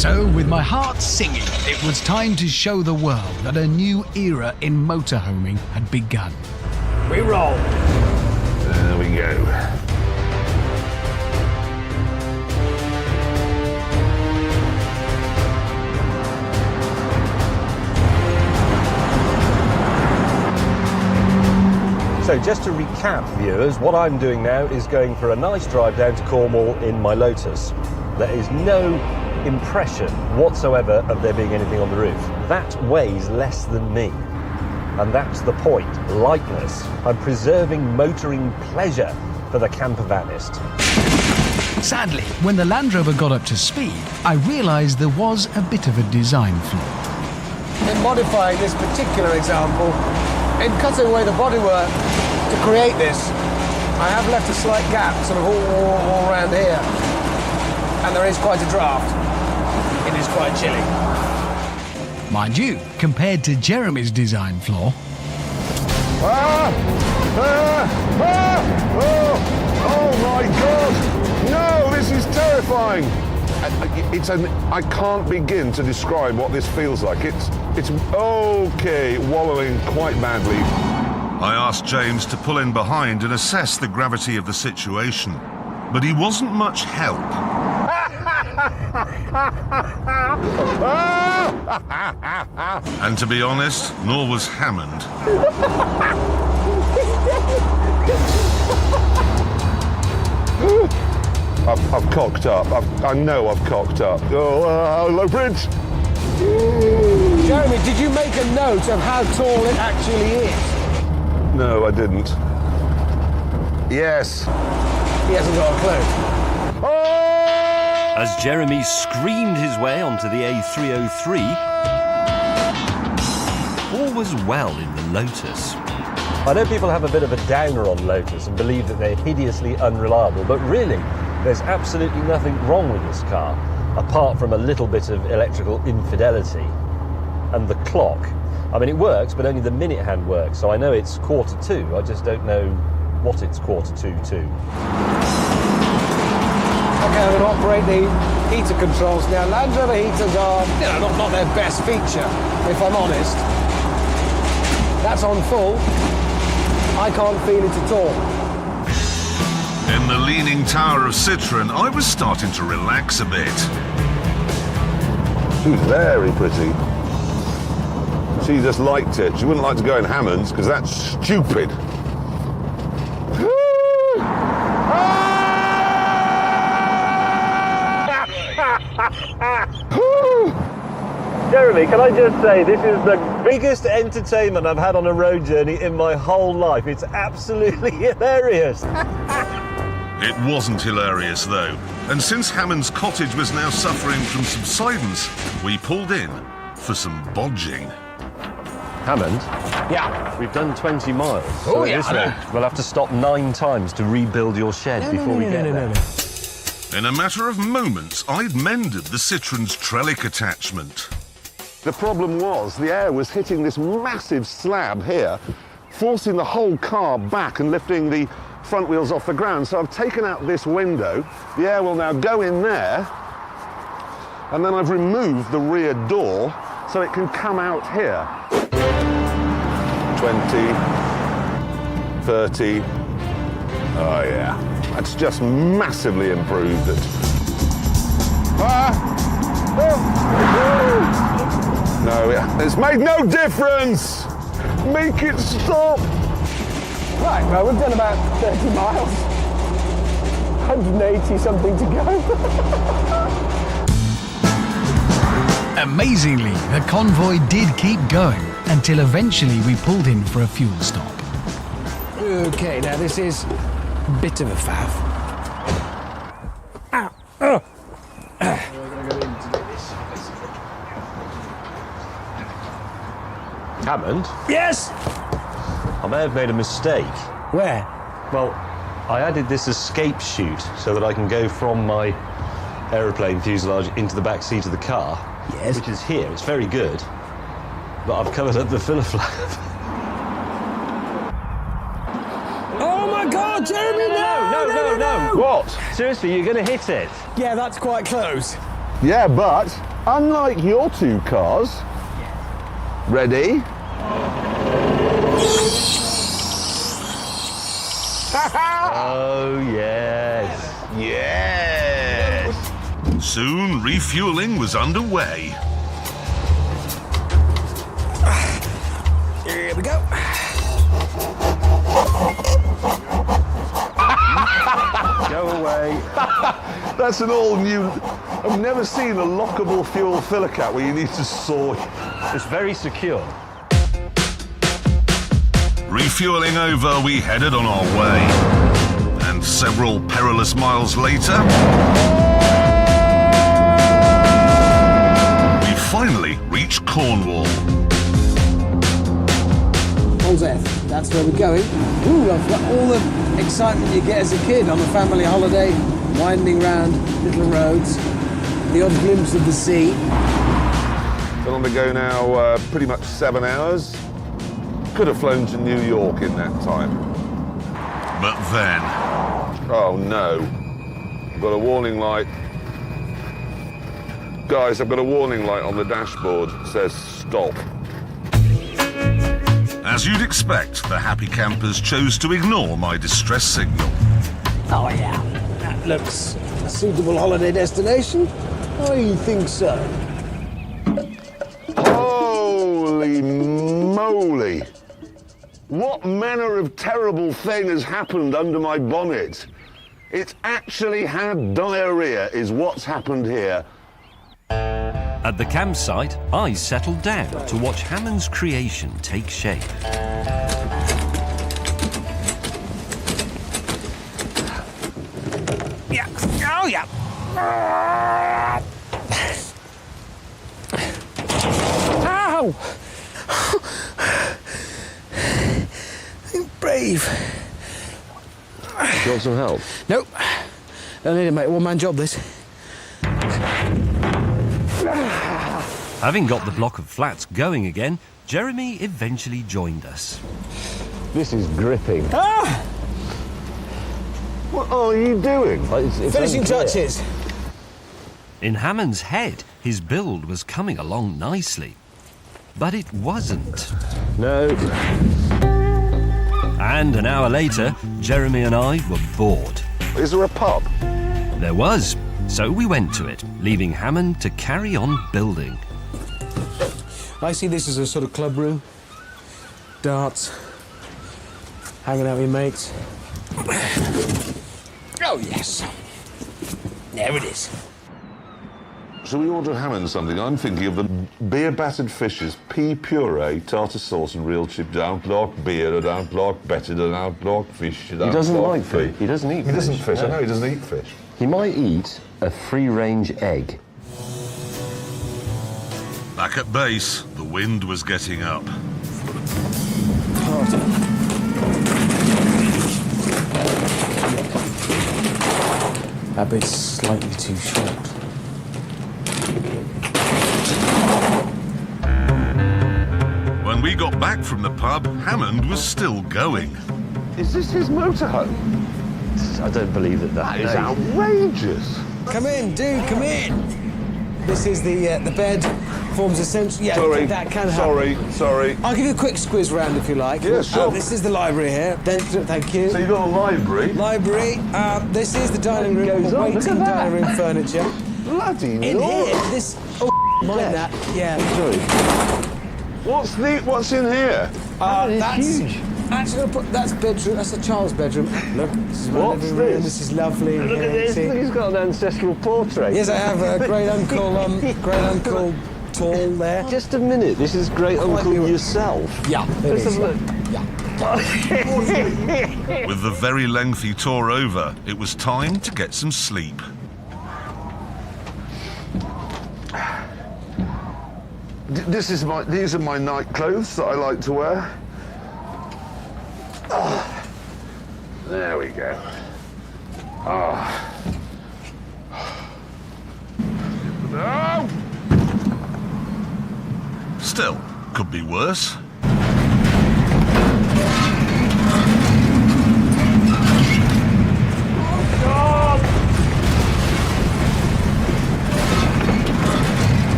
So, with my heart singing, it was time to show the world that a new era in motorhoming had begun. We roll. There we go. So just to recap, viewers, what I'm doing now is going for a nice drive down to Cornwall in my Lotus. There is no impression whatsoever of there being anything on the roof. That weighs less than me. And that's the point, lightness. I'm preserving motoring pleasure for the campervanist. Sadly, when the Land Rover got up to speed, I realised there was a bit of a design flaw. In modifying this particular example, in cutting away the bodywork to create this, I have left a slight gap sort of all around here. And there is quite a draft. It is quite chilly. Mind you, compared to Jeremy's design flaw... Oh my God! No, this is terrifying! I can't begin to describe what this feels like. It's okay, wallowing quite badly. I asked James to pull in behind and assess the gravity of the situation, but he wasn't much help. And to be honest, nor was Hammond. I've cocked up. I know I've cocked up. Oh, hello, Brits. Jeremy, did you make a note of how tall it actually is? No, I didn't. Yes. He hasn't got a clue. Oh! As Jeremy screamed his way onto the A303, all was well in the Lotus. I know people have a bit of a downer on Lotus and believe that they're hideously unreliable, but really, there's absolutely nothing wrong with this car, apart from a little bit of electrical infidelity. And the clock. I mean, it works, but only the minute hand works, so I know it's 2:45, I just don't know what it's 2:45 to. Okay, I'm going to operate the heater controls now. Land Rover heaters are, not their best feature, if I'm honest. That's on full. I can't feel it at all. In the leaning tower of Citroën, I was starting to relax a bit. She's very pretty. She just liked it. She wouldn't like to go in Hammond's because that's stupid. Jeremy, can I just say, this is the biggest entertainment I've had on a road journey in my whole life. It's absolutely hilarious. It wasn't hilarious, though, and since Hammond's cottage was now suffering from subsidence, we pulled in for some bodging. Hammond? Yeah. We've done 20 miles. Oh, so yeah, this I know. way, we'll have to stop 9 times to rebuild your shed before we get there. In a matter of moments, I'd mended the Citroën's trellic attachment. The problem was the air was hitting this massive slab here, forcing the whole car back and lifting the front wheels off the ground. So I've taken out this window. The air will now go in there, and then I've removed the rear door so it can come out here. 20, 30. Oh yeah, that's just massively improved it. No, it's made no difference. Make it stop. Right, well, we've done about 30 miles. 180 something to go. Amazingly, the convoy did keep going until eventually we pulled in for a fuel stop. Okay, now this is a bit of a faff. Hammond? Yes! I may have made a mistake. Where? Well, I added this escape chute so that I can go from my aeroplane fuselage into the back seat of the car. Yes. Which is here. It's very good. But I've covered up the filler flap. Oh my God, Jeremy, no! No. What? Seriously, you're going to hit it. Yeah, that's quite close. Yeah, but unlike your two cars, ready? Oh, yes. Yes! Soon, refueling was underway. Here we go. Go away. That's an all new... I've never seen a lockable fuel filler cap where you need to saw. It's very secure. Refueling over, we headed on our way. And several perilous miles later, we finally reached Cornwall. Hold F. That's where we're going. Ooh, I've got all the excitement you get as a kid on a family holiday, winding round little roads, the odd glimpse of the sea. Been on the go now pretty much 7 hours. Could have flown to New York in that time. But then, Oh no. I've got a warning light. Guys, I've got a warning light on the dashboard. It says stop. as you'd expect, the happy campers chose to ignore my distress signal. Oh yeah, that looks a suitable holiday destination. I think so. Holy moly! What manner of terrible thing has happened under my bonnet? It's actually had diarrhea, is what's happened here. At the campsite, I settled down to watch Hammond's creation take shape. Yeah. Oh yeah. Ow! Brave. Do you want some help? Nope. Don't need it, mate. One-man job, this. Having got the block of flats going again, Jeremy eventually joined us. This is gripping. Ah! What are you doing? It's Finishing unclear. touches. In Hammond's head, his build was coming along nicely. But it wasn't. No. And an hour later, Jeremy and I were bored. Is there a pub? There was, so we went to it, leaving Hammond to carry on building. I see this as a sort of club room. Darts. Hanging out with your mates. Oh, yes. There it is. Shall we order Hammond something? I'm thinking of the beer battered fishes, pea puree, tartar sauce and real chip. Don't like beer, I don't like better than I don't like fish. He doesn't like fish. He doesn't eat fish. He doesn't fish, No. I know he doesn't eat fish. He might eat a free-range egg. Back at base, the wind was getting up. That bit's slightly too short. When we got back from the pub, Hammond was still going. Is this his motorhome? I don't believe that. That is outrageous. Come in, dude, come in. This is the bed. Forms essential. Yeah, Sorry, that can happen. sorry. I'll give you a quick squiz round if you like. Yeah, sure. This is the library here. Then, thank you. So you've got a library? Library. This is the dining room. goes on, look at Waiting that. dining room furniture. Bloody In Lord. here, this. Oh, mind that. Yeah. What's in here? That's huge. Actually, that's bedroom. That's a child's bedroom. Look, this is my What's living room. this? This is lovely. Look at this. See? He's got an ancestral portrait. Yes, I have a great uncle Tall there. Just a minute. This is great uncle yourself. Yeah, it Let's is. have a look. With the very lengthy tour over, it was time to get some sleep. These are my night clothes that I like to wear. Oh, there we go. Oh. No! Still, could be worse.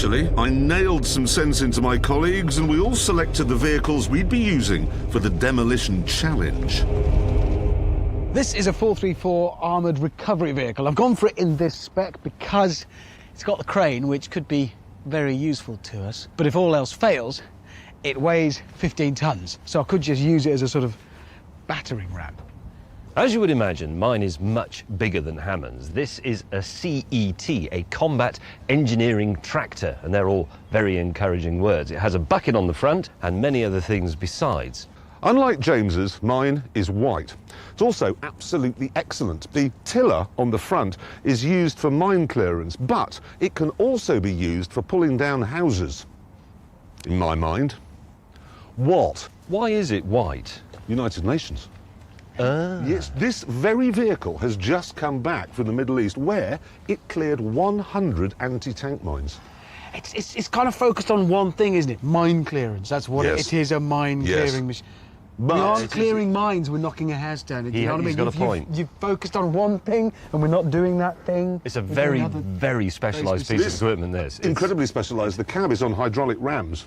Eventually, I nailed some sense into my colleagues and we all selected the vehicles we'd be using for the Demolition Challenge. This is a 434 armoured recovery vehicle. I've gone for it in this spec because it's got the crane, which could be very useful to us. But if all else fails, it weighs 15 tonnes. So I could just use it as a sort of battering ram. As you would imagine, mine is much bigger than Hammond's. This is a CET, a combat engineering tractor, and they're all very encouraging words. It has a bucket on the front and many other things besides. Unlike James's, mine is white. It's also absolutely excellent. The tiller on the front is used for mine clearance, but it can also be used for pulling down houses. In my mind. What? Why is it white? United Nations. Yes, this very vehicle has just come back from the Middle East where it cleared 100 anti-tank mines. It's kind of focused on one thing, isn't it? Mine clearance. That's what Yes. it is, a mine Yes. clearing machine. But We aren't clearing mines, we're knocking a house down. Do you know what I mean? He's got a point. You've focused on one thing and we're not doing that thing. It's a We're doing very, another. very specialised piece of equipment, this. Incredibly specialised. The cab is on hydraulic rams.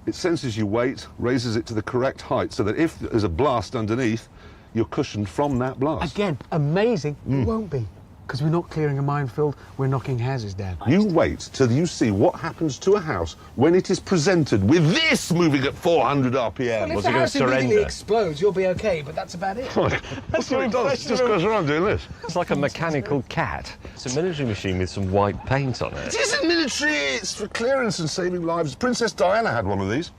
It senses your weight, raises it to the correct height so that if there's a blast underneath, you're cushioned from that blast. Again, amazing. It won't be. Because we're not clearing a minefield, we're knocking houses down. You wait till you see what happens to a house when it is presented with this moving at 400 RPM. Was it going to surrender? explodes, you'll be okay, but that's about it. That's what it does. It just goes around doing this. It's like a mechanical cat. It's a military machine with some white paint on it. It isn't military, it's for clearance and saving lives. Princess Diana had one of these.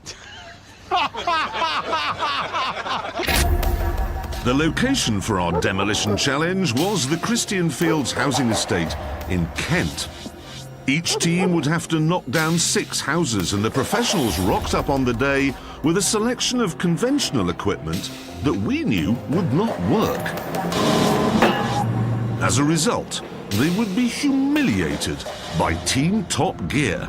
The location for our Demolition Challenge was the Christian Fields housing estate in Kent. Each team would have to knock down 6 houses, and the professionals rocked up on the day with a selection of conventional equipment that we knew would not work. As a result, they would be humiliated by Team Top Gear.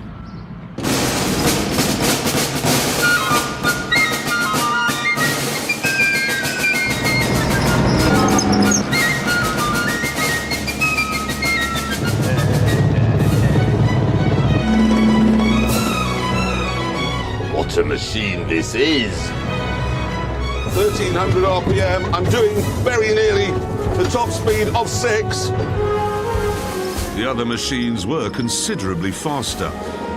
What a machine this is! 1300 RPM. I'm doing very nearly the top speed of 6. The other machines were considerably faster,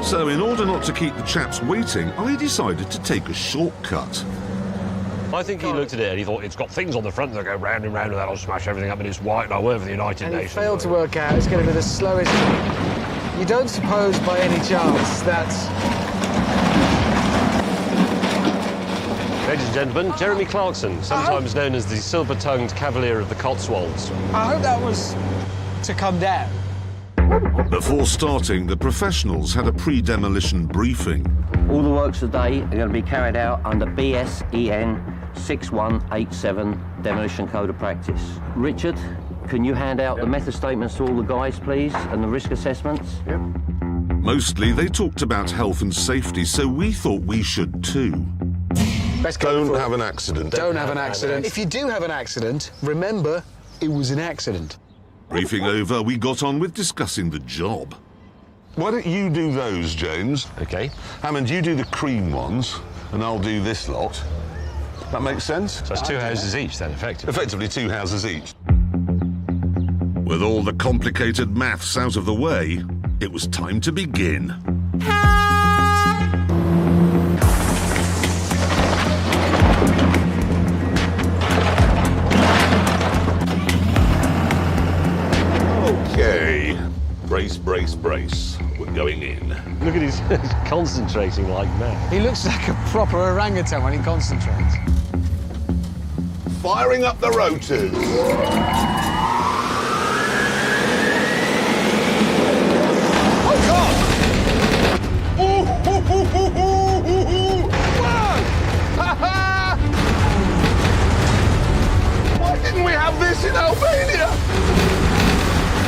so in order not to keep the chaps waiting, I decided to take a shortcut. I think he looked at it and he thought, it's got things on the front that go round and round and that'll smash everything up, and it's white and I work for the United And he Nations. failed to work out it's going to be the slowest. You don't suppose by any chance that... Ladies and gentlemen, Jeremy Clarkson, sometimes known as the silver-tongued Cavalier of the Cotswolds. I hope that was to come down. Before starting, the professionals had a pre-demolition briefing. All the works today are going to be carried out under BSEN 6187 Demolition Code of Practice. Richard, can you hand out the method statements to all the guys, please, and the risk assessments? Yep. Mostly, they talked about health and safety, so we thought we should too. Best go Don't for it. have an accident. Don't have an accident. If you do have an accident, remember, it was an accident. Briefing over, we got on with discussing the job. Why don't you do those, James? OK. Hammond, you do the cream ones, and I'll do this lot. That makes sense? So that's 2 houses each then, effectively. Effectively 2 houses each. With all the complicated maths out of the way, it was time to begin. Okay. Brace, brace, brace. We're going in. Look at his concentrating like mad. He looks like a proper orangutan when he concentrates. Firing up the rotors. Oh, God! Why didn't we have this in Albania?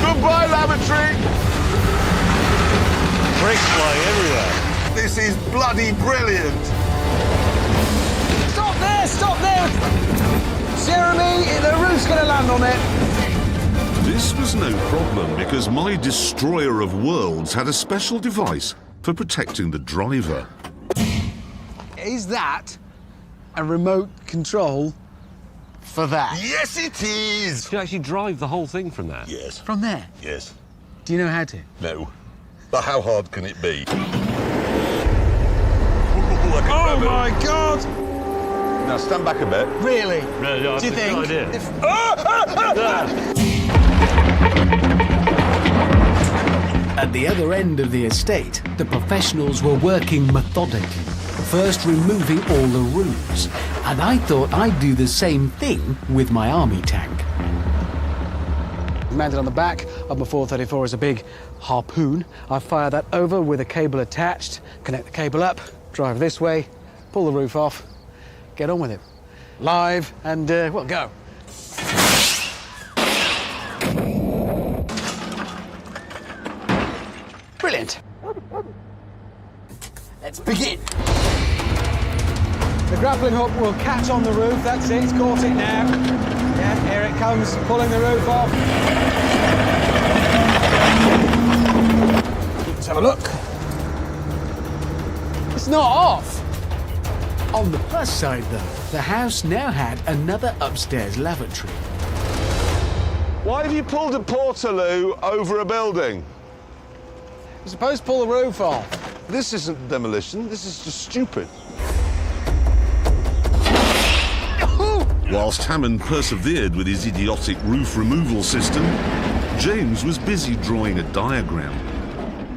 Goodbye, lavatory. Bricks flying everywhere. This is bloody brilliant. Stop there! Stop there! Jeremy, the roof's going to land on it. This was no problem because my destroyer of worlds had a special device for protecting the driver. Is that a remote control for that? Yes, it is. You can actually drive the whole thing from that. Yes. From there? Yes. Do you know how to? No. But how hard can it be? Oh my God! Now stand back a bit. Really? No, Do you think? Idea. At the other end of the estate, the professionals were working methodically, first removing all the roofs, and I thought I'd do the same thing with my army tank. Mounted on the back of my 434 is a big harpoon. I fire that over with a cable attached, connect the cable up, drive this way, pull the roof off, get on with it. Live and, well, go. Brilliant. Let's begin. The grappling hook will catch on the roof. That's it, it's caught it now. Yeah, here it comes, pulling the roof off. Let's have a look. It's not off. On the plus side, though, the house now had another upstairs lavatory. Why have you pulled a portaloo over a building? You're supposed to pull the roof off. This isn't demolition, this is just stupid. Whilst Hammond persevered with his idiotic roof removal system, James was busy drawing a diagram.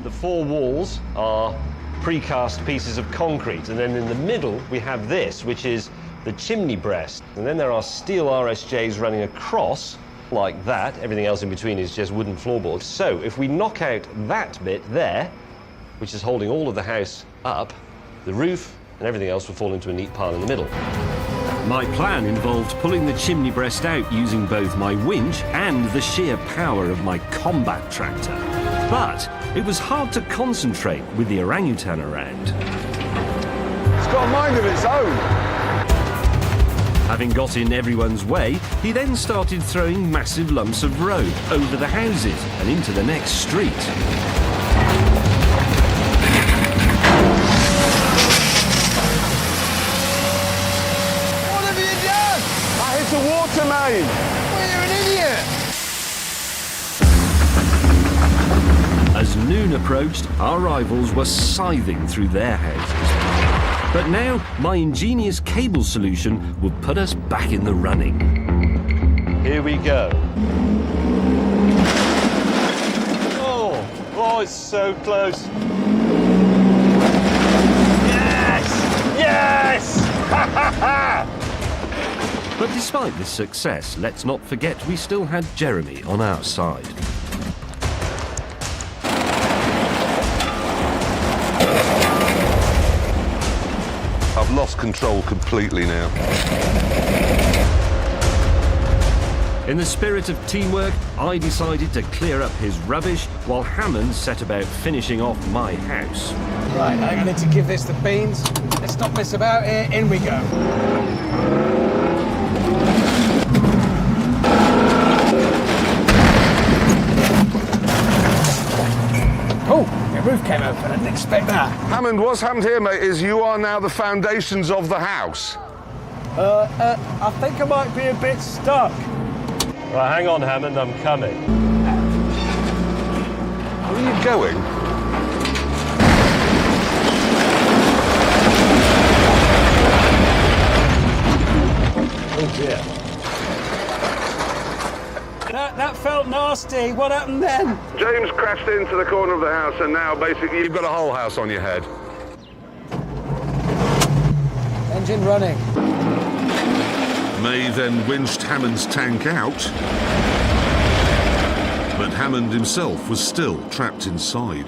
The four walls are precast pieces of concrete, and then in the middle we have this, which is the chimney breast. And then there are steel RSJs running across, like that. Everything else in between is just wooden floorboards. So if we knock out that bit there, which is holding all of the house up, the roof and everything else will fall into a neat pile in the middle. My plan involved pulling the chimney breast out using both my winch and the sheer power of my combat tractor. But it was hard to concentrate with the orangutan around. It's got a mind of its own. Having got in everyone's way, he then started throwing massive lumps of road over the houses and into the next street. What have you done? I hit a water main. Well, you're an idiot. As noon approached, our rivals were scything through their houses. But now, my ingenious cable solution would put us back in the running. Here we go. Oh, it's so close. Yes! Yes! Ha ha ha! But despite this success, let's not forget we still had Jeremy on our side. I've lost control completely now. In the spirit of teamwork, I decided to clear up his rubbish while Hammond set about finishing off my house. Right, I need to give this the beans. Let's not mess about here. In we go. Oh, the roof came open. I didn't expect that. Hammond, what's happened here, mate, is you are now the foundations of the house. I think I might be a bit stuck. Well, hang on, Hammond, I'm coming. Where are you going? Oh dear. That felt nasty. What happened then? James crashed into the corner of the house and now basically you've got a whole house on your head. Engine running. May then winched Hammond's tank out, but Hammond himself was still trapped inside.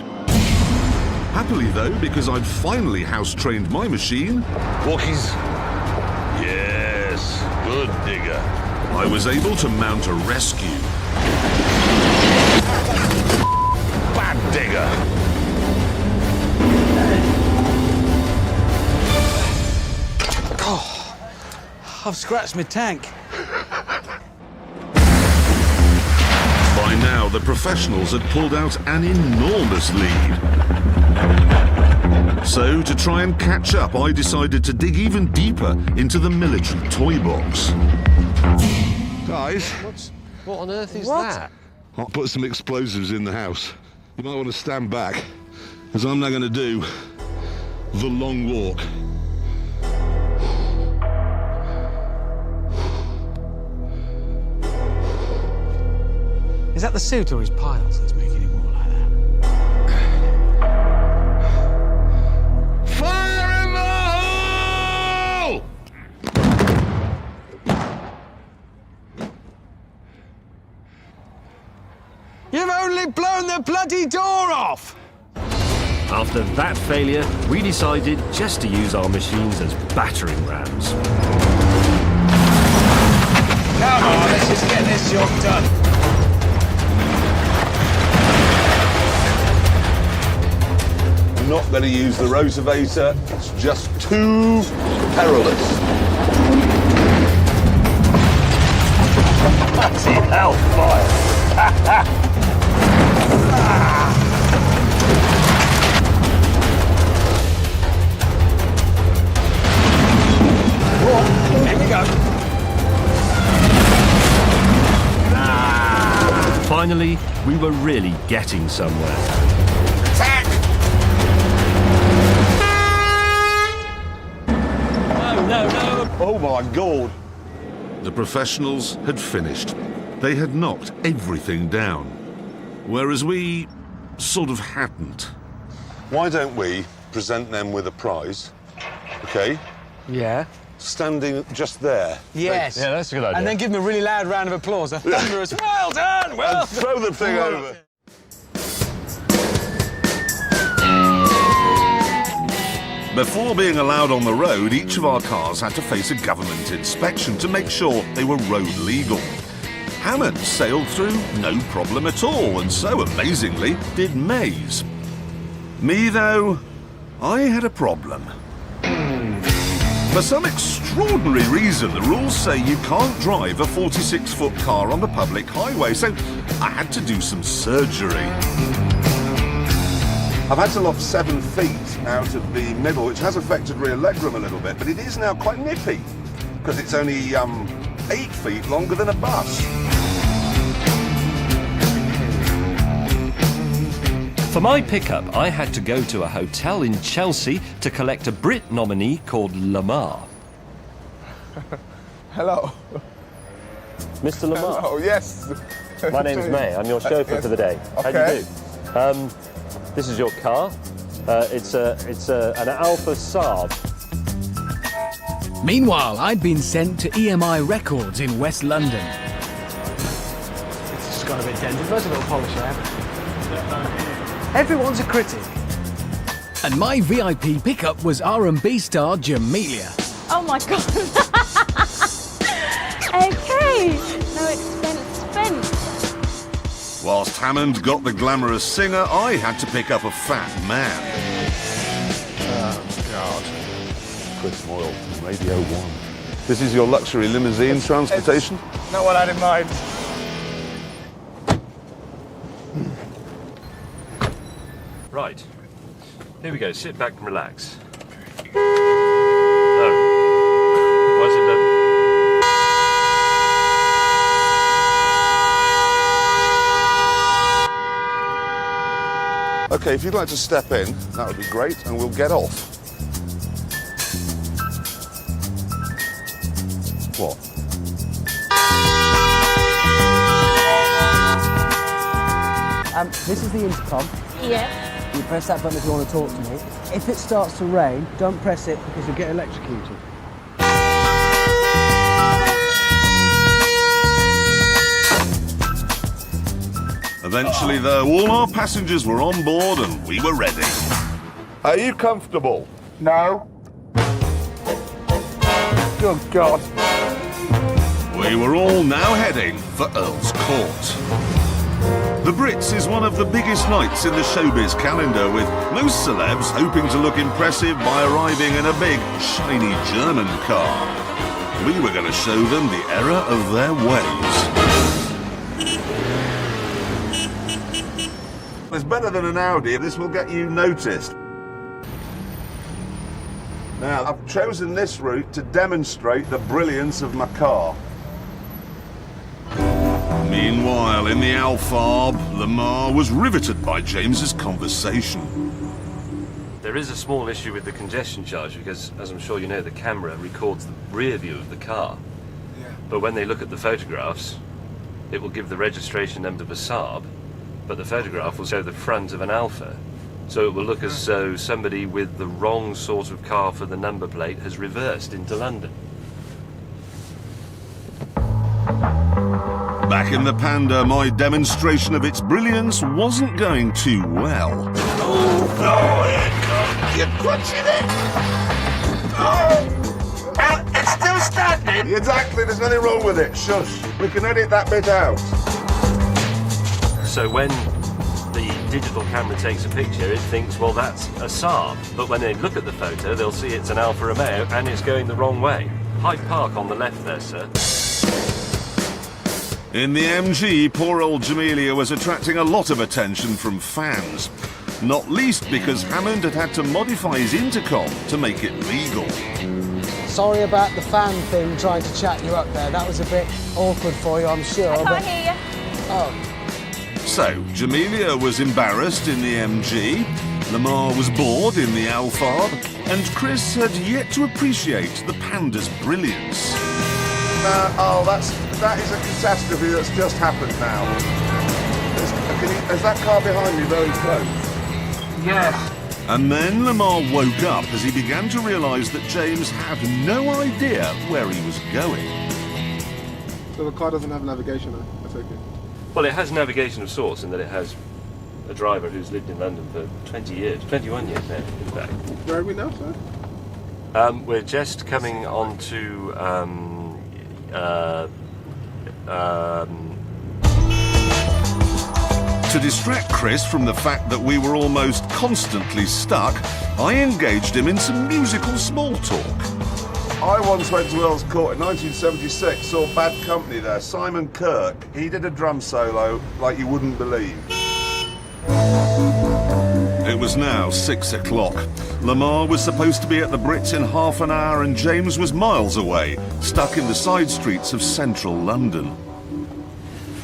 Happily though, because I'd finally house-trained my machine, Walkies. Yes, good digger. I was able to mount a rescue. Bad digger. I've scratched my tank. My the professionals had pulled out an enormous lead. So, to try and catch up, I decided to dig even deeper into the military toy box. Guys, What on earth is that? I'll put some explosives in the house. You might want to stand back, as I'm now going to do the long walk. Is that the suit or his piles that's making him walk like that? Fire in the hole! You've only blown the bloody door off! After that failure, we decided just to use our machines as battering rams. Come on, let's just get this job done. I'm not going to use the rotavator. It's just too perilous. Bloody hellfire! Here we go. Finally, we were really getting somewhere. Attack! No. Oh my God. The professionals had finished. They had knocked everything down, whereas we sort of hadn't. Why don't we present them with a prize? Okay? Yeah. Standing just there. Yes. Yeah, that's a good idea. And then give him a really loud round of applause. A thunderous, well done, well And throw the thing over. Before being allowed on the road, each of our cars had to face a government inspection to make sure they were road legal. Hammond sailed through no problem at all, and so amazingly did Maze. Me, though, I had a problem. For some extraordinary reason, the rules say you can't drive a 46-foot car on the public highway, so I had to do some surgery. I've had to lock 7 feet out of the middle, which has affected rear legroom a little bit, but it is now quite nippy, because it's only 8 feet longer than a bus. For my pickup, I had to go to a hotel in Chelsea to collect a Brit nominee called Lamar. Hello. Mr. Lamar. Oh, yes. My name's May. I'm your chauffeur for the day. How do you do? This is your car. It's an Alfa Saab. Meanwhile, I'd been sent to EMI Records in West London. It's just got a bit dented. First, a little polish out. Everyone's a critic. And my VIP pickup was R&B star Jamelia. Oh my god. Okay, no expense spent. Whilst Hammond got the glamorous singer, I had to pick up a fat man. Oh, God. Chris Moyle from Radio 1. This is your luxury limousine transportation? It's not what I had in mind. Right. Here we go. Sit back and relax. Oh. Why is it done? Okay, if you'd like to step in, that would be great, and we'll get off. What? This is the intercom. Yeah. You press that button if you want to talk to me. If it starts to rain, don't press it because you'll get electrocuted. Eventually, though, all our passengers were on board and we were ready. Are you comfortable? No. Good God. We were all now heading for Earl's Court. The Brits is one of the biggest nights in the showbiz calendar, with most celebs hoping to look impressive by arriving in a big, shiny German car. We were going to show them the error of their ways. It's better than an Audi. This will get you noticed. Now, I've chosen this route to demonstrate the brilliance of my car. Meanwhile, in the Alphard, Lamar was riveted by James's conversation. There is a small issue with the congestion charge because, as I'm sure you know, the camera records the rear view of the car. Yeah. But when they look at the photographs, it will give the registration number of a Saab, but the photograph will show the front of an Alpha. So it will look as though somebody with the wrong sort of car for the number plate has reversed into London. Back in the Panda, my demonstration of its brilliance wasn't going too well. Oh, no, you're clutching it. Oh, it's still standing. Exactly, there's nothing wrong with it. Shush. We can edit that bit out. So when the digital camera takes a picture, it thinks, well, that's a Saab. But when they look at the photo, they'll see it's an Alfa Romeo and it's going the wrong way. Hyde Park on the left there, sir. In the MG, poor old Jamelia was attracting a lot of attention from fans. Not least because Hammond had to modify his intercom to make it legal. Sorry about the fan thing, trying to chat you up there. That was a bit awkward for you, I'm sure. I can't hear you. Oh. So, Jamelia was embarrassed in the MG, Lamar was bored in the Alphard, and Chris had yet to appreciate the Panda's brilliance. That is a catastrophe that's just happened now. Is that car behind me very close? Yes. And then Lamar woke up as he began to realise that James had no idea where he was going. So the car doesn't have navigation, I take it? Well, it has navigation of sorts in that it has a driver who's lived in London for 20 years, 21 years now, in fact. Where are we now, sir? We're just coming on to To distract Chris from the fact that we were almost constantly stuck, I engaged him in some musical small talk. I once went to Earl's Court in 1976, saw Bad Company there. Simon Kirk, he did a drum solo like you wouldn't believe. It was now 6 o'clock. Lamar was supposed to be at the Brits in half an hour and James was miles away, stuck in the side streets of central London.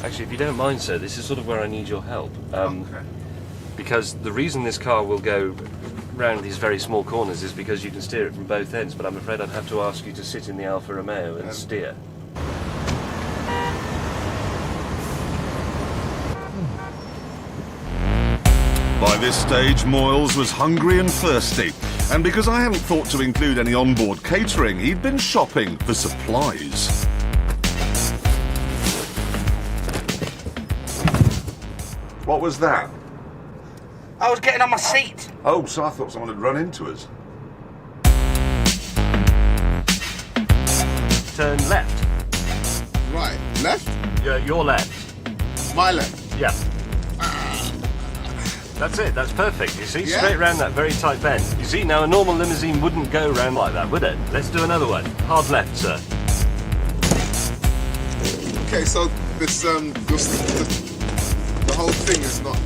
Actually, if you don't mind, sir, this is sort of where I need your help. Okay. Because the reason this car will go round these very small corners is because you can steer it from both ends, but I'm afraid I'd have to ask you to sit in the Alfa Romeo and steer. By this stage, Moyles was hungry and thirsty, and because I hadn't thought to include any onboard catering, he'd been shopping for supplies. What was that? I was getting on my seat. Oh, so I thought someone had run into us. Turn left. Right. Left? Your left. My left. Yeah. That's it, that's perfect, you see? Yeah. Straight round that very tight bend. You see, now a normal limousine wouldn't go round like that, would it? Let's do another one. Hard left, sir. Okay, so this, the whole thing is not...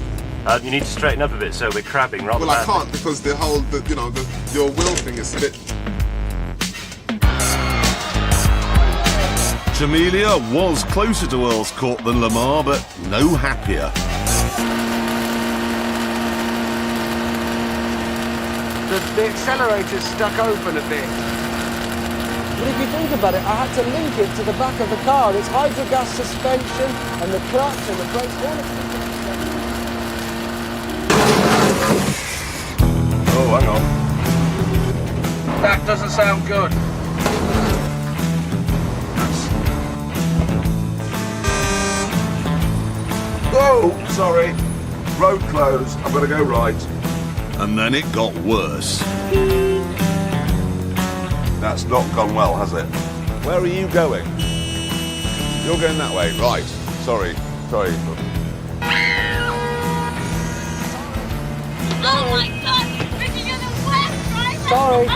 You need to straighten up a bit, so we're crabbing rather Well, I badly. can't because the whole, your wheel thing is a bit... Jamelia was closer to Earl's Court than Lamar, but no happier. The accelerator's stuck open a bit. But if you think about it, I had to link it to the back of the car. It's hydrogas suspension and the clutch and the brakes, all of it. Oh, hang on. That doesn't sound good. Whoa, sorry. Road closed. I've got to go right. And then it got worse. That's not gone well, has it? Where are you going? You're going that way. Right. Sorry. Oh my God! Richard, you're the worst driver! Sorry.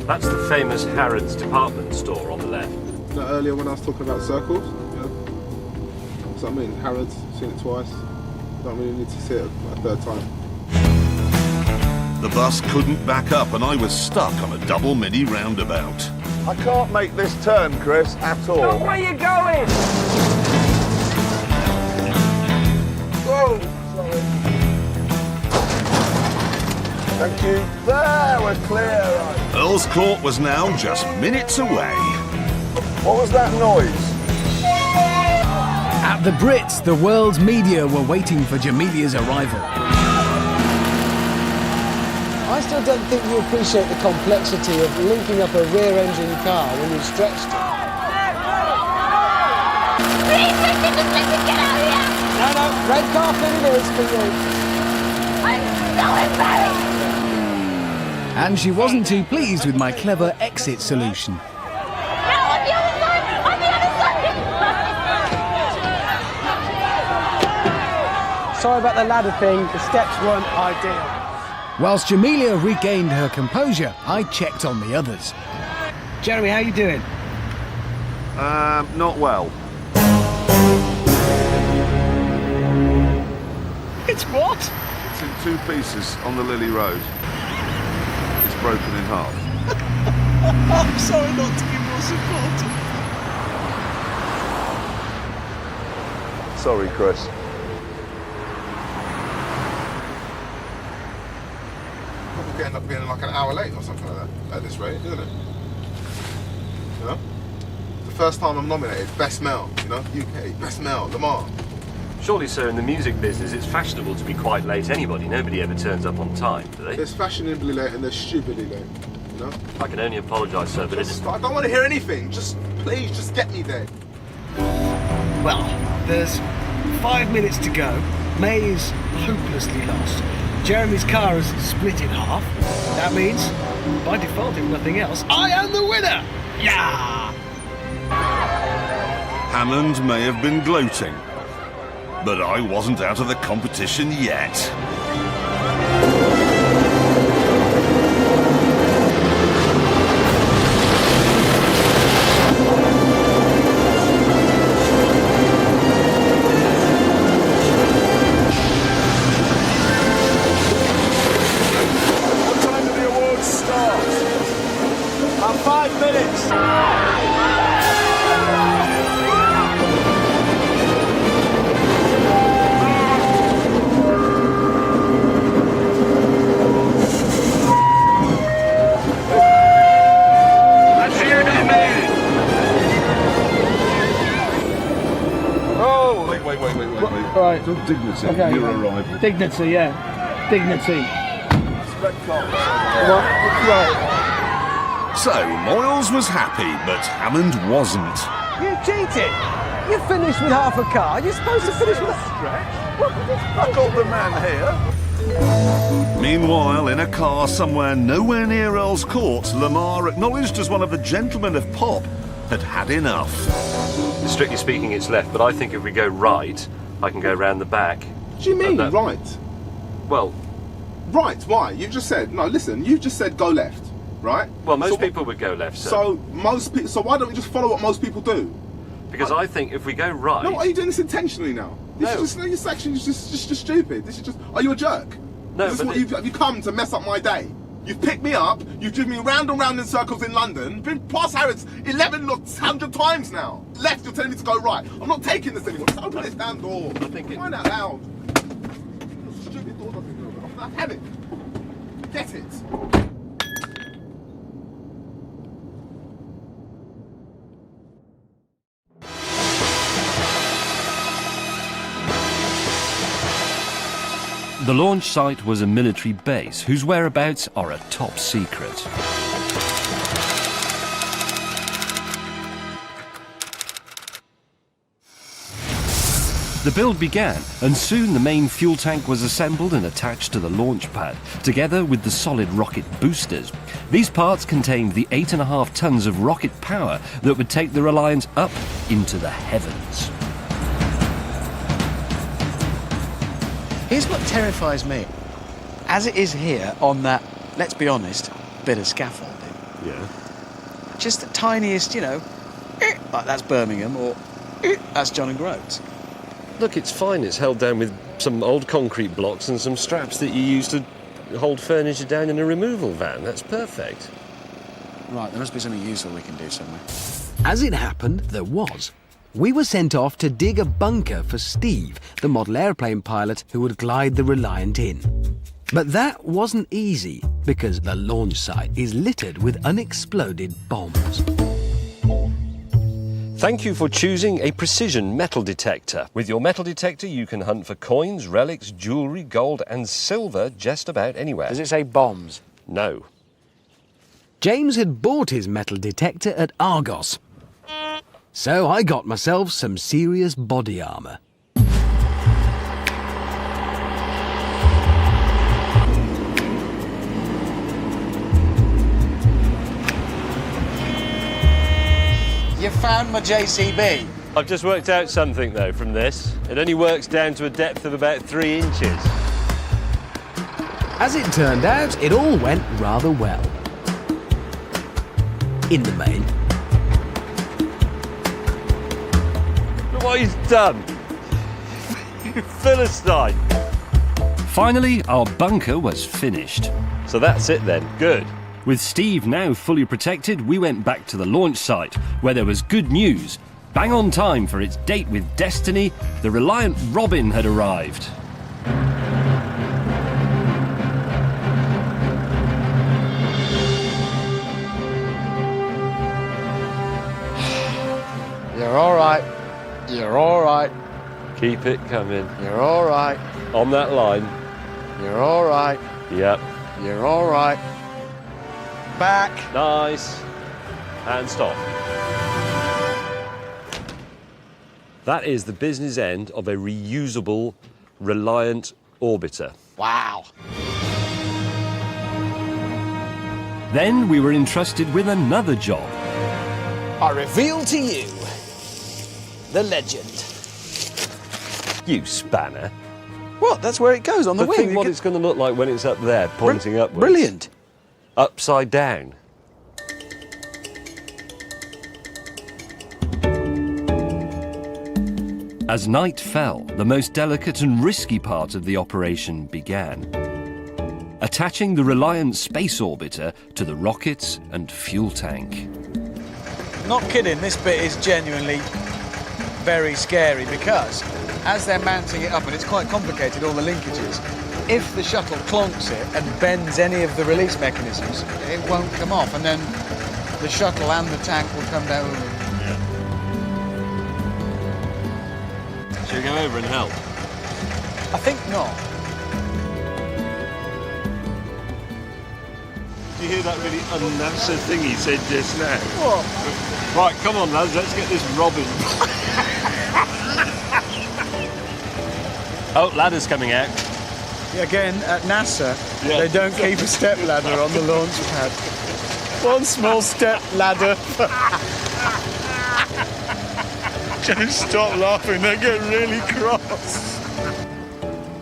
That's the famous Harrods department store on the left. Earlier when I was talking about circles, That's what I mean. Harrods, seen it twice. Don't really need to see it a third time. The bus couldn't back up and I was stuck on a double mini roundabout. I can't make this turn, Chris, at all. Where are you going? Whoa! Sorry. Thank you. There, we're clear. Right. Earl's Court was now just minutes away. What was that noise? At the Brits, the world's media were waiting for Jamilia's arrival. I still don't think you appreciate the complexity of linking up a rear-engine car when you've stretched it. Please, Richard, just let me get out of here! No, red carpet it is for you. I'm so embarrassed! And she wasn't too pleased with my clever exit solution. No, on the other side! On the other side! Sorry about the ladder thing, the steps weren't ideal. Whilst Jamilia regained her composure, I checked on the others. Jeremy, how you doing? Not well. It's what? It's in two pieces on the Lily Road. It's broken in half. I'm sorry not to be more supportive. Sorry, Chris. Probably end up being like an hour late or something like that at this rate, isn't it? You know? The first time I'm nominated, best male, you know? UK, best male, Lamar. Surely, sir, in the music business, it's fashionable to be quite late anybody. Nobody ever turns up on time, do they? There's fashionably late and there's stupidly late, you know? I can only apologise, sir, but it's... I don't want to hear anything. Just, please, just get me there. Well, there's 5 minutes to go. May is hopelessly lost. Jeremy's car has split in half. That means, by default, if nothing else, I am the winner! Yeah! Hammond may have been gloating, but I wasn't out of the competition yet. What time do the awards start? About 5 minutes. Wait. Right. Don't dignity. Okay. Your arrival. Dignity, yeah. Dignity. Right. So, Moyles was happy, but Hammond wasn't. You cheated! You finished with half a car. You're supposed to finish with a stretch. I got the man here. Meanwhile, in a car somewhere nowhere near Earl's Court, Lamar, acknowledged as one of the gentlemen of pop, had had enough. Strictly speaking, it's left, but I think if we go right, I can go round the back. What do you mean, right? Well... Right, why? You just said, no, listen, you just said go left, right? Well, most people would go left, sir. So why don't we just follow what most people do? Because I think if we go right... No, are you doing this intentionally now? This action is just stupid. This is just... Are you a jerk? No, this is what have you come to mess up my day? You've picked me up, you've driven me round and round in circles in London, been past Harrods 100 times now. Left, you're telling me to go right. I'm not taking this anymore. Just open this damn door. I think Find out loud. Stupid door doesn't go. Have it. Get it. The launch site was a military base whose whereabouts are a top secret. The build began, and soon the main fuel tank was assembled and attached to the launch pad, together with the solid rocket boosters. These parts contained the 8.5 tons of rocket power that would take the Reliance up into the heavens. Here's what terrifies me. As it is here on that, let's be honest, bit of scaffolding. Yeah. Just the tiniest, like that's Birmingham or that's John and Groats. Look, it's fine. It's held down with some old concrete blocks and some straps that you use to hold furniture down in a removal van. That's perfect. Right, there must be something useful we can do somewhere. As it happened, there was. We were sent off to dig a bunker for Steve, the model airplane pilot who would glide the Reliant in. But that wasn't easy, because the launch site is littered with unexploded bombs. Thank you for choosing a precision metal detector. With your metal detector, you can hunt for coins, relics, jewellery, gold and silver just about anywhere. Does it say bombs? No. James had bought his metal detector at Argos. So I got myself some serious body armour. You found my JCB? I've just worked out something, though, from this. It only works down to a depth of about 3 inches. As it turned out, it all went rather well. In the main. Look what he's done. You Philistine. Finally, our bunker was finished. So that's it then. Good. With Steve now fully protected, we went back to the launch site, where there was good news. Bang on time for its date with Destiny, the Reliant Robin had arrived. You're all right. You're all right. Keep it coming. You're all right. On that line. You're all right. Yep. You're all right. Back. Nice. And stop. That is the business end of a reusable Reliant orbiter. Wow. Then we were entrusted with another job. I reveal to you the legend. You spanner. What? That's where it goes, on the But wing. think what it's going to look like when it's up there, pointing upwards. Brilliant. Upside down. As night fell, the most delicate and risky part of the operation began. Attaching the Reliant space orbiter to the rockets and fuel tank. Not kidding, this bit is genuinely very scary because as they're mounting it up, and it's quite complicated, all the linkages, if the shuttle clonks it and bends any of the release mechanisms, it won't come off, and then the shuttle and the tank will come down. Should we go over and help? I think not. Did you hear that really un-NASA thing he said just now? What? Right, come on lads, let's get this Robin. Oh, ladder's coming out. Again, at NASA, Yeah. they don't keep a step ladder on the launch pad. One small step ladder. Don't stop laughing, they get really cross.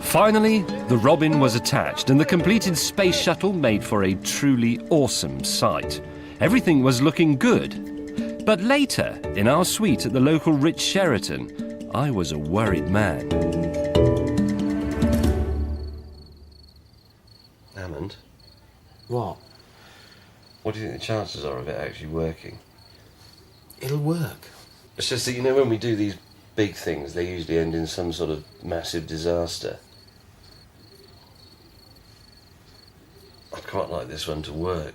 Finally, the Robin was attached and the completed space shuttle made for a truly awesome sight. Everything was looking good. But later, in our suite at the local Ritz Sheraton, I was a worried man. Hammond, What? what do you think the chances are of it actually working? It'll work. It's just that, you know, when we do these big things, they usually end in some sort of massive disaster. I'd quite like this one to work.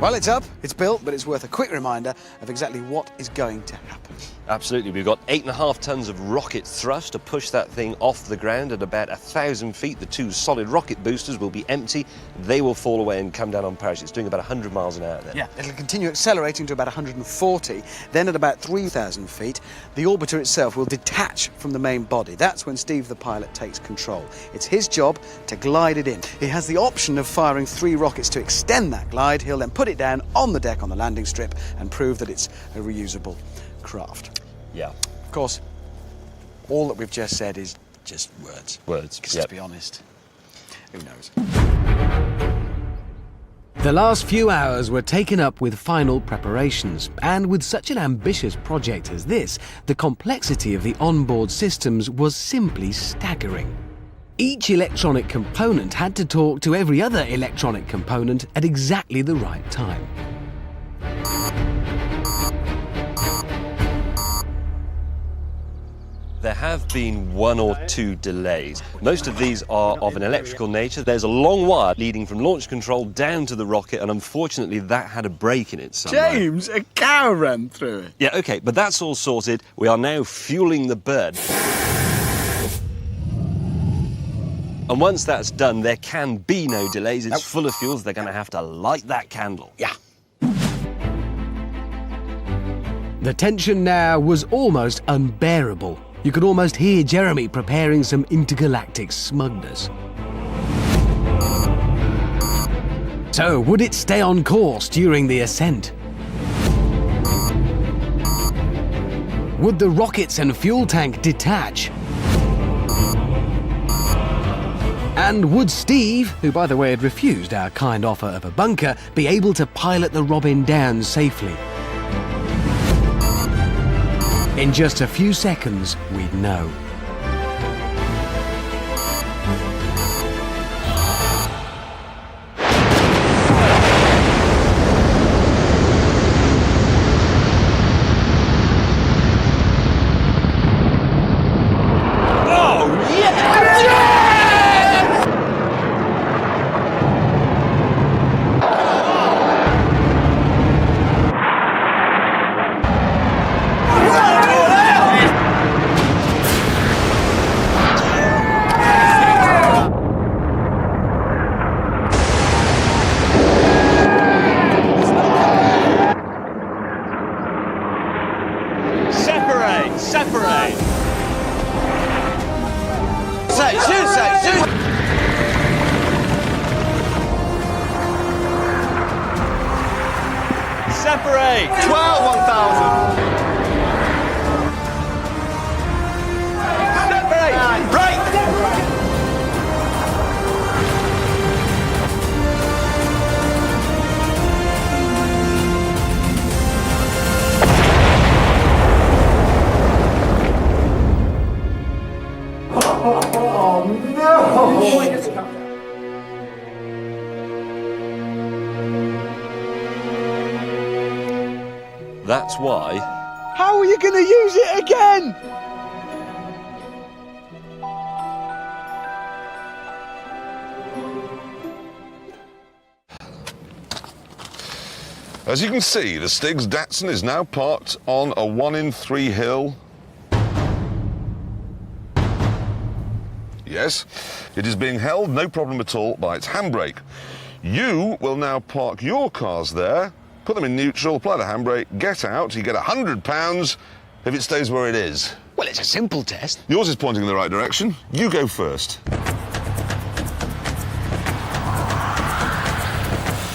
Well, it's up, it's built, but it's worth a quick reminder of exactly what is going to happen. Absolutely. We've got 8.5 tons of rocket thrust to push that thing off the ground at about 1,000 feet. The 2 solid rocket boosters will be empty. They will fall away and come down on parachutes, doing about 100 miles an hour then. Yeah, it'll continue accelerating to about 140. Then at about 3,000 feet, the orbiter itself will detach from the main body. That's when Steve, the pilot, takes control. It's his job to glide it in. He has the option of firing 3 rockets to extend that glide. He'll then put it down on the deck on the landing strip and prove that it's a reusable craft. Yeah. Of course, all that we've just said is just words. Words, because yep. to be honest, who knows? The last few hours were taken up with final preparations, and with such an ambitious project as this, the complexity of the onboard systems was simply staggering. Each electronic component had to talk to every other electronic component at exactly the right time. There have been 1 or 2 delays. Most of these are of an electrical nature. There's a long wire leading from launch control down to the rocket, and unfortunately that had a break in it somewhere. James, a cow ran through it. Yeah, OK, but that's all sorted. We are now fueling the bird. And once that's done, there can be no delays. It's full of fuels. They're going to have to light that candle. Yeah. The tension now was almost unbearable. You could almost hear Jeremy preparing some intergalactic smugness. So, would it stay on course during the ascent? Would the rockets and fuel tank detach? And would Steve, who by the way had refused our kind offer of a bunker, be able to pilot the Robin down safely? In just a few seconds, we'd know. Separate! 12 1,000! Separate! Right! Oh no! That's why. How are you going to use it again? As you can see, the Stig's Datsun is now parked on a 1-in-3 hill. Yes, it is being held, no problem at all, by its handbrake. You will now park your cars there, put them in neutral, apply the handbrake, get out, you get £100 if it stays where it is. Well, it's a simple test. Yours is pointing in the right direction. You go first.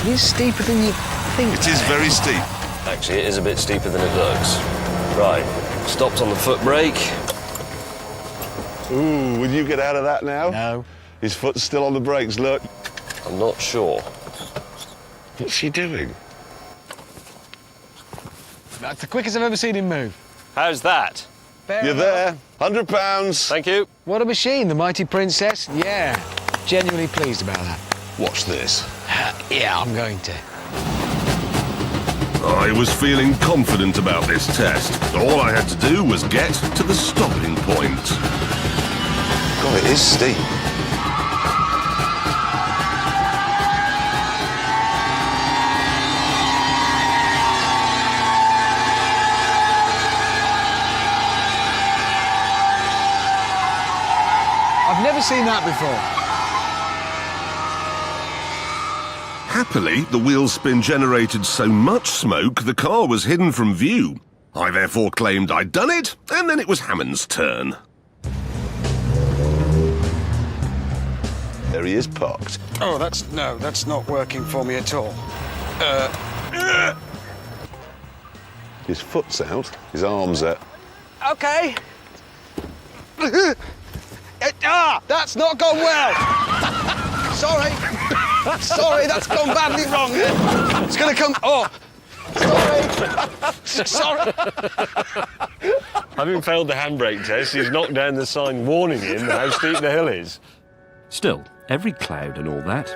It is steeper than you think. It is very steep. Actually, it is a bit steeper than it looks. Right, stopped on the foot brake. Ooh, would you get out of that now? No. His foot's still on the brakes, look. I'm not sure. What's she doing? That's the quickest I've ever seen him move. How's that? You're there. £100. Thank you. What a machine, the mighty princess. Yeah, genuinely pleased about that. Watch this. Yeah, I'm going to. I was feeling confident about this test. All I had to do was get to the stopping point. God, it is steep. Never seen that before. Happily, the wheel spin generated so much smoke the car was hidden from view. I therefore claimed I'd done it, and then it was Hammond's turn. There he is parked. Oh, that's not working for me at all. His foot's out, his arm's out. Okay. That's not gone well. Sorry. Sorry, that's gone badly wrong. It's going to come... Oh, sorry. Sorry. Having failed the handbrake test, he's knocked down the sign warning him how steep the hill is. Still, every cloud and all that.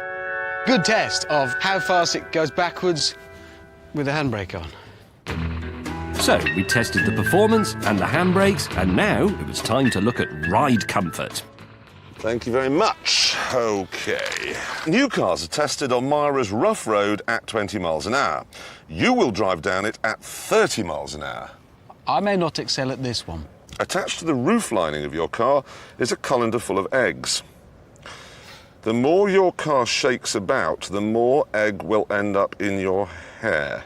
Good test of how fast it goes backwards with the handbrake on. So, we tested the performance and the handbrakes, and now it was time to look at ride comfort. Thank you very much. OK. New cars are tested on Myra's rough road at 20 miles an hour. You will drive down it at 30 miles an hour. I may not excel at this one. Attached to the roof lining of your car is a colander full of eggs. The more your car shakes about, the more egg will end up in your hair.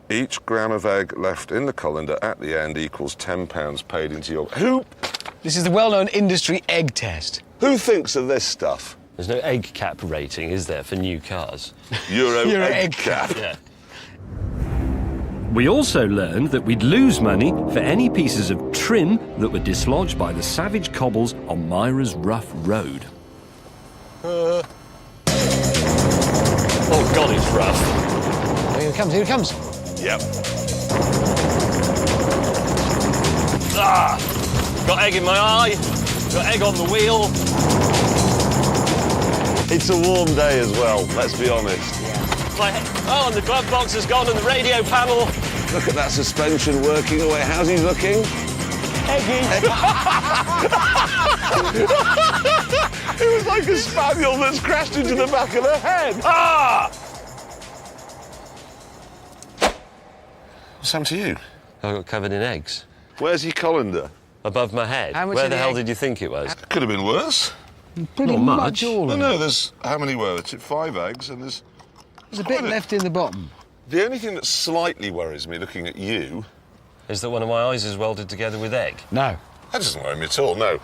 Each gram of egg left in the colander at the end equals £10 paid into your... Who? This is the well-known industry egg test. Who thinks of this stuff? There's no egg cap rating, is there, for new cars? Euro egg cap. Yeah. We also learned that we'd lose money for any pieces of trim that were dislodged by the savage cobbles on Myra's rough road. Oh, God, it's rough. Here he comes. Yep. Ah! Got egg in my eye, got egg on the wheel. It's a warm day as well, let's be honest. Oh, and the glove box has gone and the radio panel. Look at that suspension working away. How's he looking? Eggy. It was like a spaniel that's crashed into the back of the head. Ah! What's happened to you? I got covered in eggs. Where's your colander? Above my head. How much Where of the the hell egg? did you think it was? Could have been worse. Pretty Not much much. all No, of no, it. there's... How many were there? 5 eggs, and there's There's a bit left in the bottom. The only thing that slightly worries me looking at you... Is that one of my eyes is welded together with egg? No. That doesn't worry me at all, no.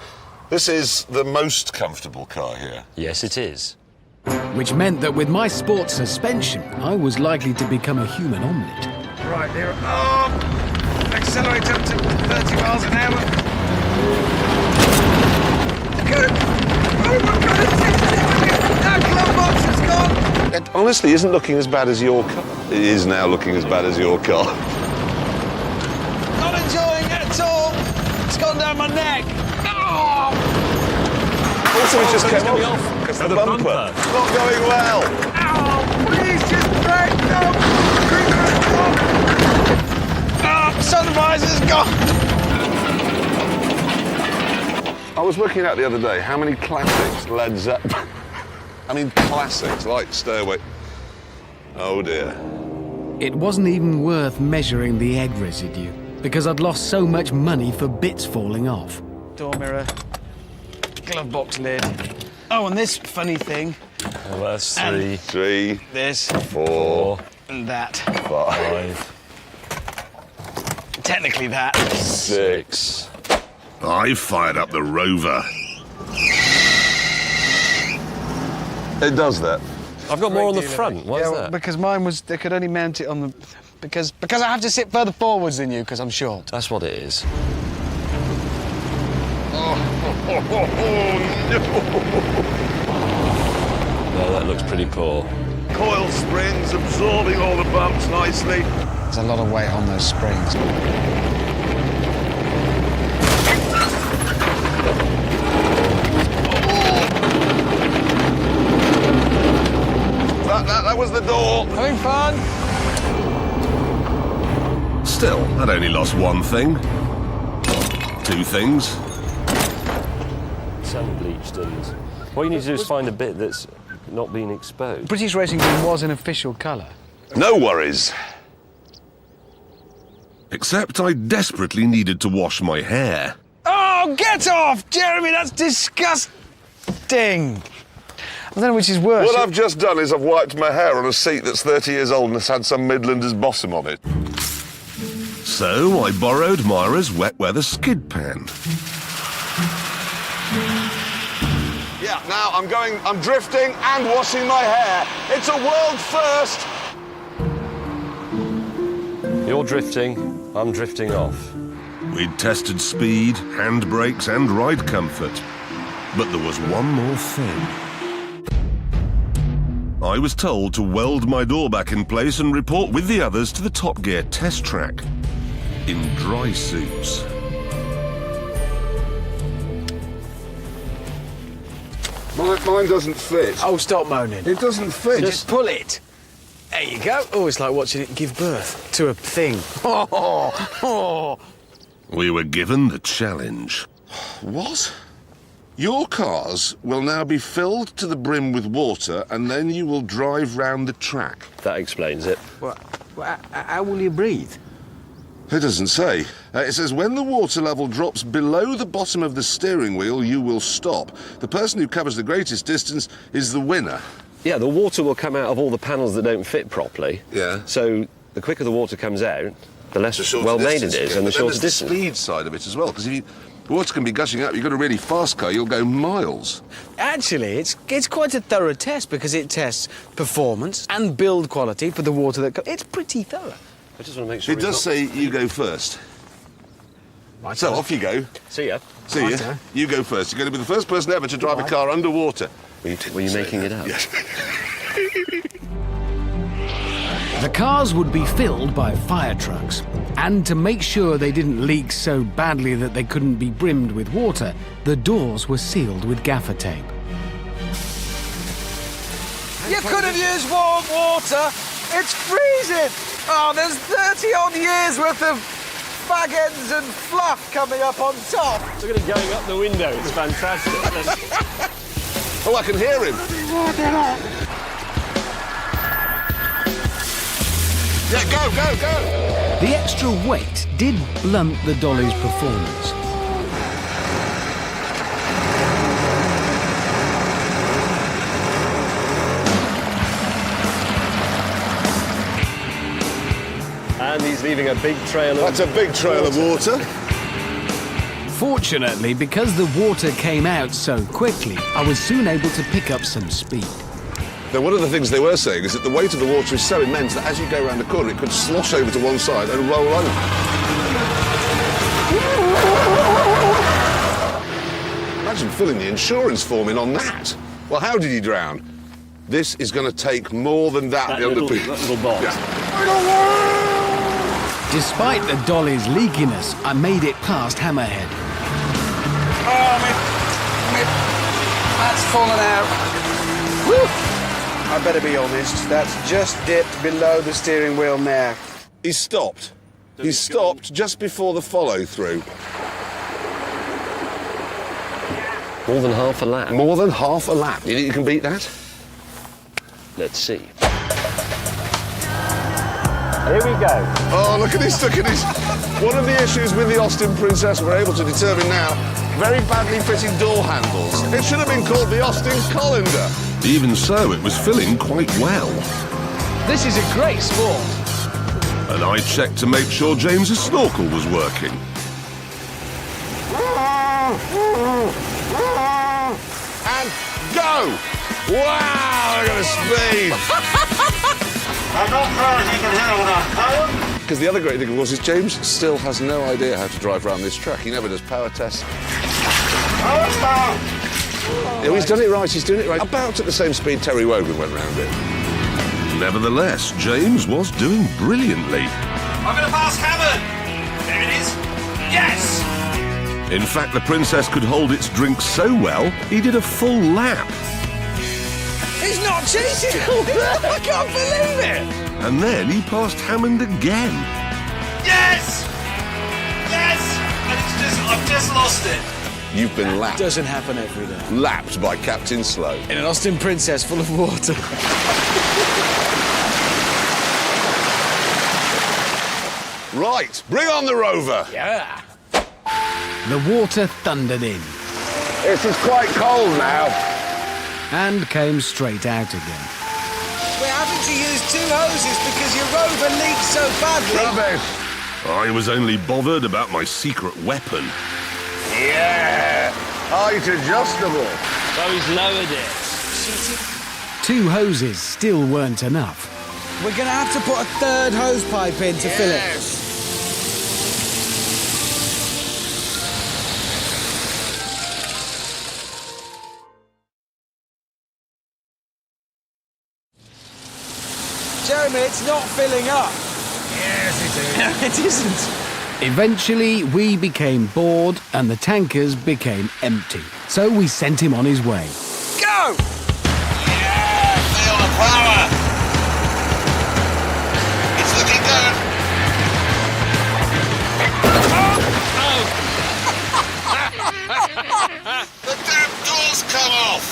This is the most comfortable car here. Yes, it is. Which meant that with my sport suspension, I was likely to become a human omelette. Right, there. Oh! Accelerate up to 30 miles an hour. Good. Oh, my God, that glove box is gone. It honestly isn't looking as bad as your car. It is now looking as bad as your car. Not enjoying it at all. It's gone down my neck. Oh! Also, it just it's came coming off. off. It's Oh, the the bumper. bumper. It's not going well. Ow! Please just break. No! Oh, sunrise is gone. I was working out the other day how many classics Led Zeppelin... I mean, classics like Stairway... Oh, dear. It wasn't even worth measuring the egg residue, because I'd lost so much money for bits falling off. Door mirror. Glove box lid. Oh, and this funny thing. Oh, that's 3. 3, This. 4, And that. 5, Technically that. 6. I fired up the Rover. It does that. I've got more on the front. Why is well, that? because mine was... They could only mount it on the... Because I have to sit further forwards than you, because I'm short. That's what it is. No, that looks pretty poor. Coil springs absorbing all the bumps nicely. There's a lot of weight on those springs. That was the door. Having fun? Still, I'd only lost one thing. 2 things. Sun bleached and... What you need to do is find a bit that's not been exposed. British Racing Green was an official colour. No worries. Except I desperately needed to wash my hair. Oh, Oh, get off, Jeremy! That's disgusting. I don't know which is worse. What I've just done is I've wiped my hair on a seat that's 30 years old and has had some Midlander's bottom on it. So I borrowed Myra's wet weather skid pan. Yeah, now I'm drifting and washing my hair. It's a world first. You're drifting, I'm drifting off. We'd tested speed, handbrakes and ride comfort. But there was one more thing. I was told to weld my door back in place and report with the others to the Top Gear test track. In dry suits. Mine doesn't fit. Oh, stop moaning. It doesn't fit. Just pull it. There you go. Oh, it's like watching it give birth to a thing. We were given the challenge. What? Your cars will now be filled to the brim with water and then you will drive round the track. That explains it. How will you breathe? It doesn't say. It says when the water level drops below the bottom of the steering wheel, you will stop. The person who covers the greatest distance is the winner. Yeah, the water will come out of all the panels that don't fit properly. Yeah. So the quicker the water comes out, the less well made it is, and the shorter distance. The speed side of it as well, because if water can be gushing out, you've got a really fast car, you'll go miles. Actually, it's quite a thorough test because it tests performance and build quality for the water that it's pretty thorough. I just want to make sure it does say you go first. Right, so off you go. See ya. See ya. You go first. You're going to be the first person ever to drive a car underwater. Were you making it up? Yes. The cars would be filled by fire trucks, and to make sure they didn't leak so badly that they couldn't be brimmed with water, the doors were sealed with gaffer tape. You could have used warm water. It's freezing. Oh, there's 30-odd years worth of fag ends and fluff coming up on top. Look at it going up the window. It's fantastic. Oh, I can hear him. Yeah, go. The extra weight did blunt the dolly's performance. And he's leaving a big trail of That's a big trail of water. Fortunately, because the water came out so quickly, I was soon able to pick up some speed. Now, one of the things they were saying is that the weight of the water is so immense that as you go around the corner, it could slosh over to one side and roll over. Imagine filling the insurance form in on that. Well, how did he drown? This is going to take more than that. that little box. Yeah. Despite the dolly's leakiness, I made it past Hammerhead. Oh, that's fallen out. Woo! I better be honest, that's just dipped below the steering wheel now. He stopped. He stopped just before the follow-through. More than half a lap. More than half a lap. You think you can beat that? Let's see. Here we go. Oh, look at his. One of the issues with the Austin Princess we're able to determine now, very badly fitting door handles. It should have been called the Austin Colander. Even so, it was filling quite well. This is a great sport. And I checked to make sure James's snorkel was working. And go! Wow, look at the speed! I'm not sure if you can hear that. Because the other great thing, of course, is James still has no idea how to drive around this track. He never does power tests. Yeah, he's done it right, he's doing it right. About at the same speed Terry Wogan went round it. Nevertheless, James was doing brilliantly. I'm going to pass Hammond. There it is. Yes! In fact, the Princess could hold its drink so well, he did a full lap. He's not cheating! I can't believe it! And then he passed Hammond again. Yes! Yes! And I've just lost it. You've been lapped. Doesn't happen every day. Lapped by Captain Slow. In an Austin Princess full of water. Right, bring on the Rover. Yeah. the water thundered in. This is quite cold now. And came straight out again. We're having to use 2 hoses because your rover leaks so badly. Rubbish. I was only bothered about my secret weapon. Yeah. Height adjustable. So he's lowered it. 2 hoses still weren't enough. We're going to have to put a 3rd hose pipe in to fill it. Jeremy, it's not filling up. Yes, it is. No, it isn't. Eventually, we became bored and the tankers became empty. So we sent him on his way. Go! Yeah, feel the power. It's looking good. The damn doors come off.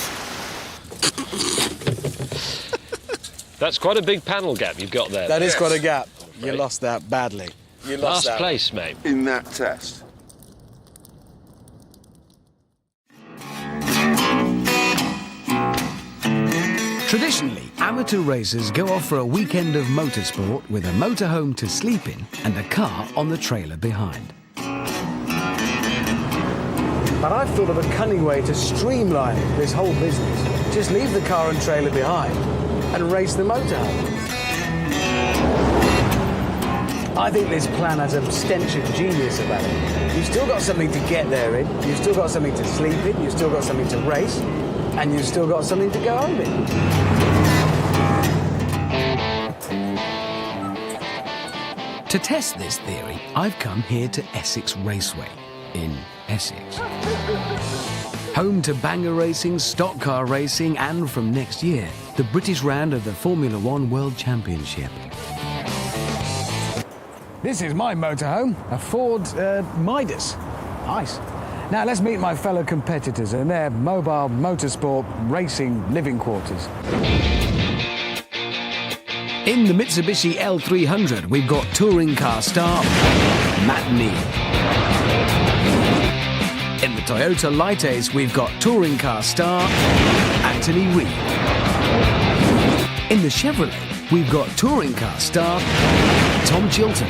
That's quite a big panel gap you've got there. That is quite a gap. You lost that badly. You lost Last that. place, mate. In that test. Traditionally, amateur racers go off for a weekend of motorsport with a motorhome to sleep in and a car on the trailer behind. But I've thought of a cunning way to streamline this whole business. Just leave the car and trailer behind and race the motorhome. I think this plan has a stench of genius about it. You've still got something to get there in, you've still got something to sleep in, you've still got something to race, and you've still got something to go home in. To test this theory, I've come here to Essex Raceway in Essex. Home to banger racing, stock car racing, and from next year, the British round of the Formula One World Championship. This is my motorhome, a Ford Midas. Nice. Now let's meet my fellow competitors in their mobile motorsport racing living quarters. In the Mitsubishi L300, we've got touring car star Matt Neal. In the Toyota Lightace, we've got touring car star Anthony Reid. In the Chevrolet, we've got touring car star Tom Chilton.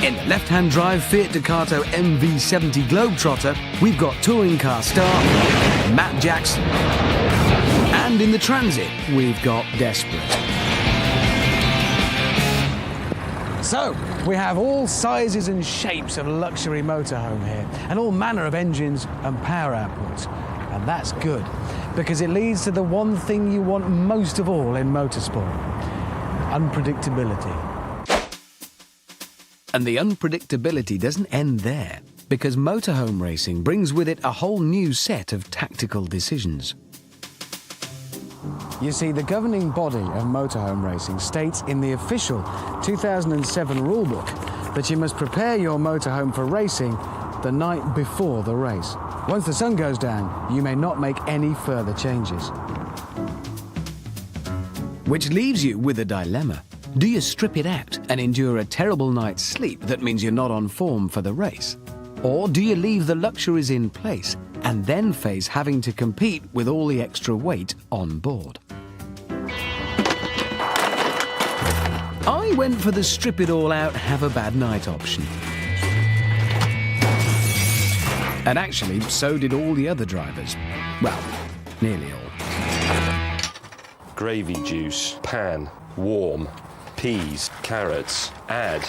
In the left-hand drive Fiat Ducato MV70 Globetrotter, we've got touring car star Matt Jackson. And in the Transit, we've got Desperate. So, we have all sizes and shapes of luxury motorhome here, and all manner of engines and power outputs. And that's good, because it leads to the one thing you want most of all in motorsport: unpredictability. And the unpredictability doesn't end there, because motorhome racing brings with it a whole new set of tactical decisions. You see, the governing body of motorhome racing states in the official 2007 rulebook that you must prepare your motorhome for racing the night before the race. Once the sun goes down, you may not make any further changes. Which leaves you with a dilemma. Do you strip it out and endure a terrible night's sleep that means you're not on form for the race? Or do you leave the luxuries in place and then face having to compete with all the extra weight on board? I went for the strip it all out, have a bad night option. And actually, so did all the other drivers. Well, nearly all. Gravy juice, pan, warm, peas, carrots, add.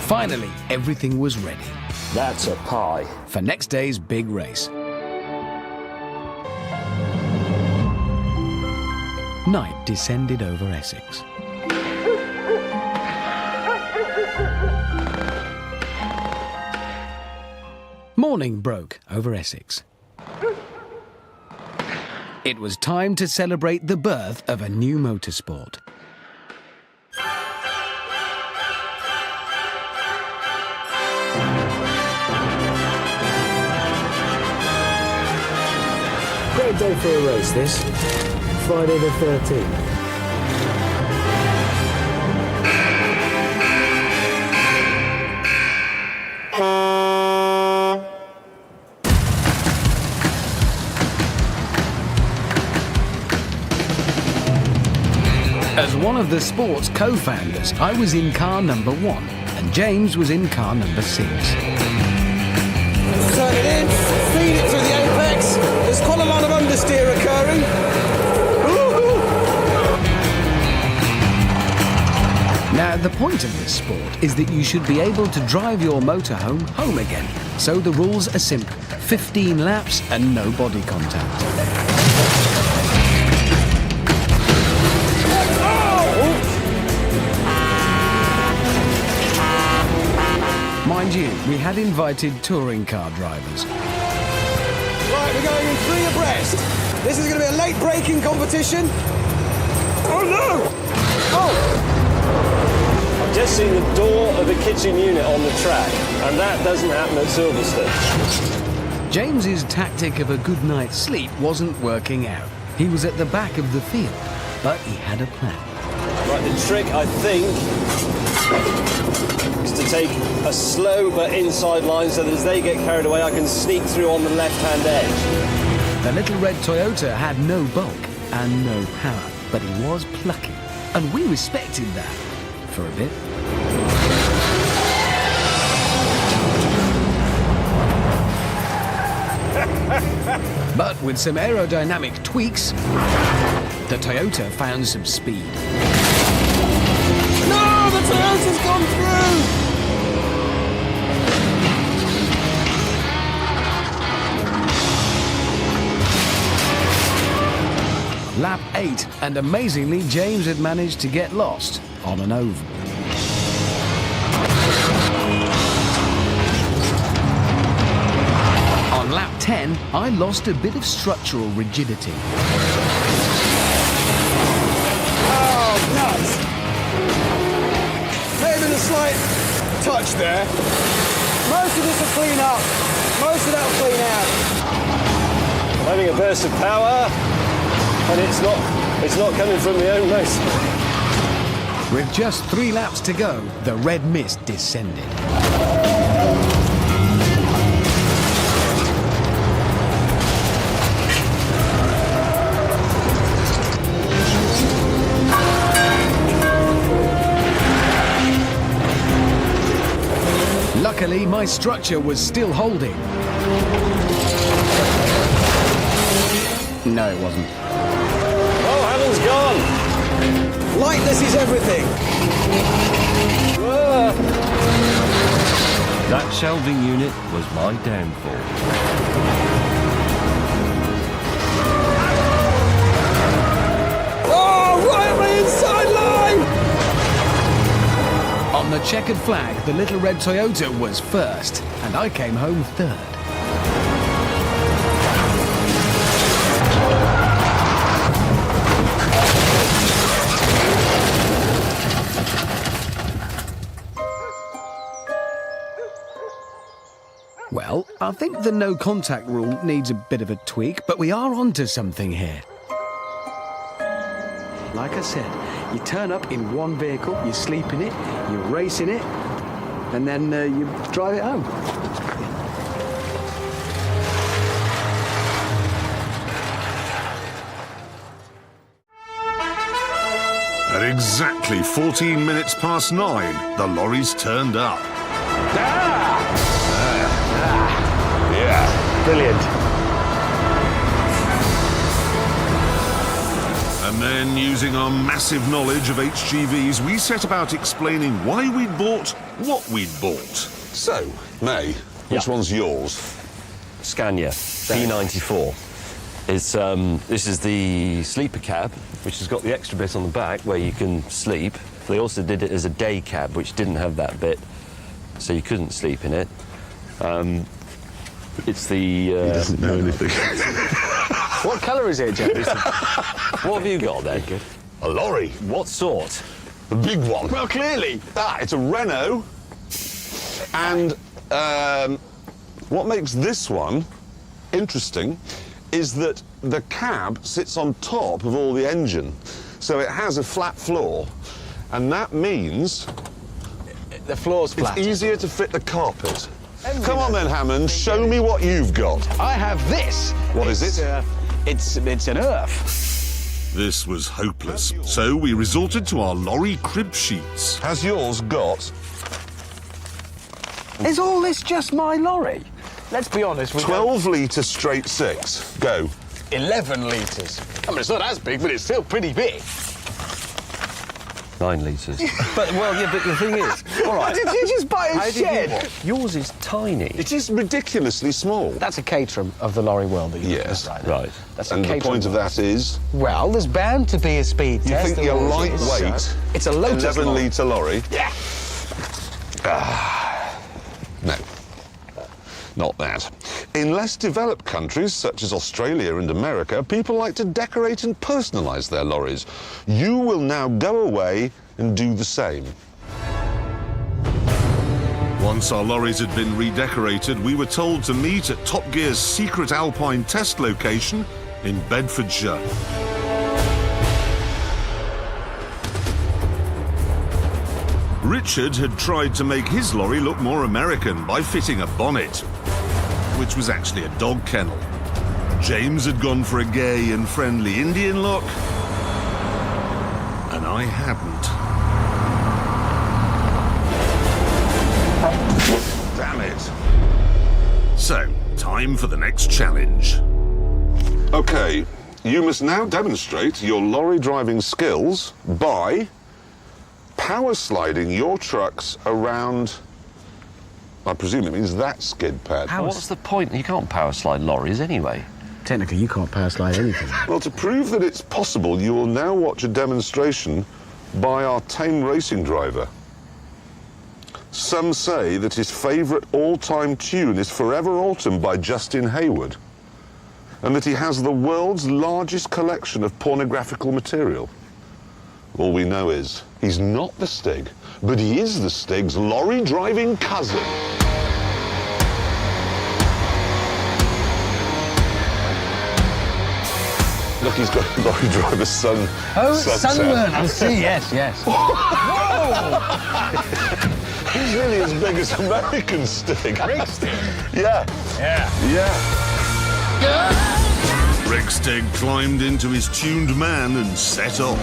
Finally, everything was ready. That's a pie. For next day's big race. Night descended over Essex. Morning broke over Essex. It was time to celebrate the birth of a new motorsport. Great day for a race, this. Friday the 13th. As one of the sport's co-founders, I was in car number 1, and James was in car number 6. Turn it in, feed it through the apex. There's quite a lot of understeer occurring. Now, the point of this sport is that you should be able to drive your motorhome home again. So the rules are simple. 15 laps and no body contact. Mind you, we had invited touring car drivers. Right, we're going in 3 abreast. This is going to be a late braking competition. Oh no! Oh! I've just seen the door of the kitchen unit on the track, and that doesn't happen at Silverstone. James's tactic of a good night's sleep wasn't working out. He was at the back of the field, but he had a plan. Right, the trick, I think, is to take a slow but inside line so that as they get carried away, I can sneak through on the left-hand edge. The little red Toyota had no bulk and no power, but he was plucky, and we respected that for a bit. But with some aerodynamic tweaks, the Toyota found some speed. No, the Toyota's gone through! Lap 8, and amazingly, James had managed to get lost on an oval. On lap 10, I lost a bit of structural rigidity. Oh, nuts! May have been a slight touch there. Most of this will clean up. Most of that will clean out. I'm having a burst of power, and it's not coming from my own motor. With just 3 laps to go, the red mist descended. Luckily, my structure was still holding. No, it wasn't. Oh, Hammond's gone! Lightness is everything. Whoa. That shelving unit was my downfall. Oh, right on my inside line! On the checkered flag, the little red Toyota was first, and I came home third. Well, I think the no contact rule needs a bit of a tweak, but we are onto something here. Like I said, you turn up in one vehicle, you sleep in it, you race in it, and then you drive it home. At exactly 14 minutes past 9, the lorries turned up. Yeah, brilliant. And then, using our massive knowledge of HGVs, we set about explaining why we'd bought what we'd bought. So, May, which one's yours? Scania P94. It's this is the sleeper cab, which has got the extra bit on the back where you can sleep. They also did it as a day cab, which didn't have that bit, so you couldn't sleep in it. It's the... He doesn't know anything. What colour is it, Jeremy? What have you got then? A lorry. What sort? The big one. Well, clearly. It's a Renault. And what makes this one interesting is that the cab sits on top of all the engine. So it has a flat floor. And that means... The floor's flat. It's easier to fit the carpet. Come on then, Hammond, show me what you've got. I have this. What is it? It's an earth. This was hopeless, so we resorted to our lorry crib sheets. Has yours got... Is all this just my lorry? Let's be honest. 12 litre straight six. Go. 11 litres. I mean, it's not as big, but it's still pretty big. 9 litres. But the thing is, all right. Did you just buy a shed? Yours is tiny. It is ridiculously small. That's a Caterham of the lorry world that you Yes. Right. That's a And the Caterham point of that is... Well, there's bound to be a speed You test. think your lightweight... It's a Lotus 11 lorry. litre lorry... Yeah. No. Not that. In less developed countries, such as Australia and America, people like to decorate and personalise their lorries. You will now go away and do the same. Once our lorries had been redecorated, we were told to meet at Top Gear's secret Alpine test location in Bedfordshire. Richard had tried to make his lorry look more American by fitting a bonnet, which was actually a dog kennel. James had gone for a gay and friendly Indian look, and I hadn't. Damn it. So, time for the next challenge. OK, you must now demonstrate your lorry driving skills by power sliding your trucks around... I presume it means that skid pad. What's the point? You can't power slide lorries anyway. Technically, you can't power slide anything. Well, to prove that it's possible, you will now watch a demonstration by our tame racing driver. Some say that his favourite all-time tune is Forever Autumn by Justin Hayward, and that he has the world's largest collection of pornographical material. All we know is he's not the Stig, but he is the Stig's lorry-driving cousin. Look, he's got a lorry driver's son. Oh, sunburn. I see, yes. Whoa! He's really as big as American Stig. Big Stig? Yeah. Rick Stig climbed into his tuned man and set off.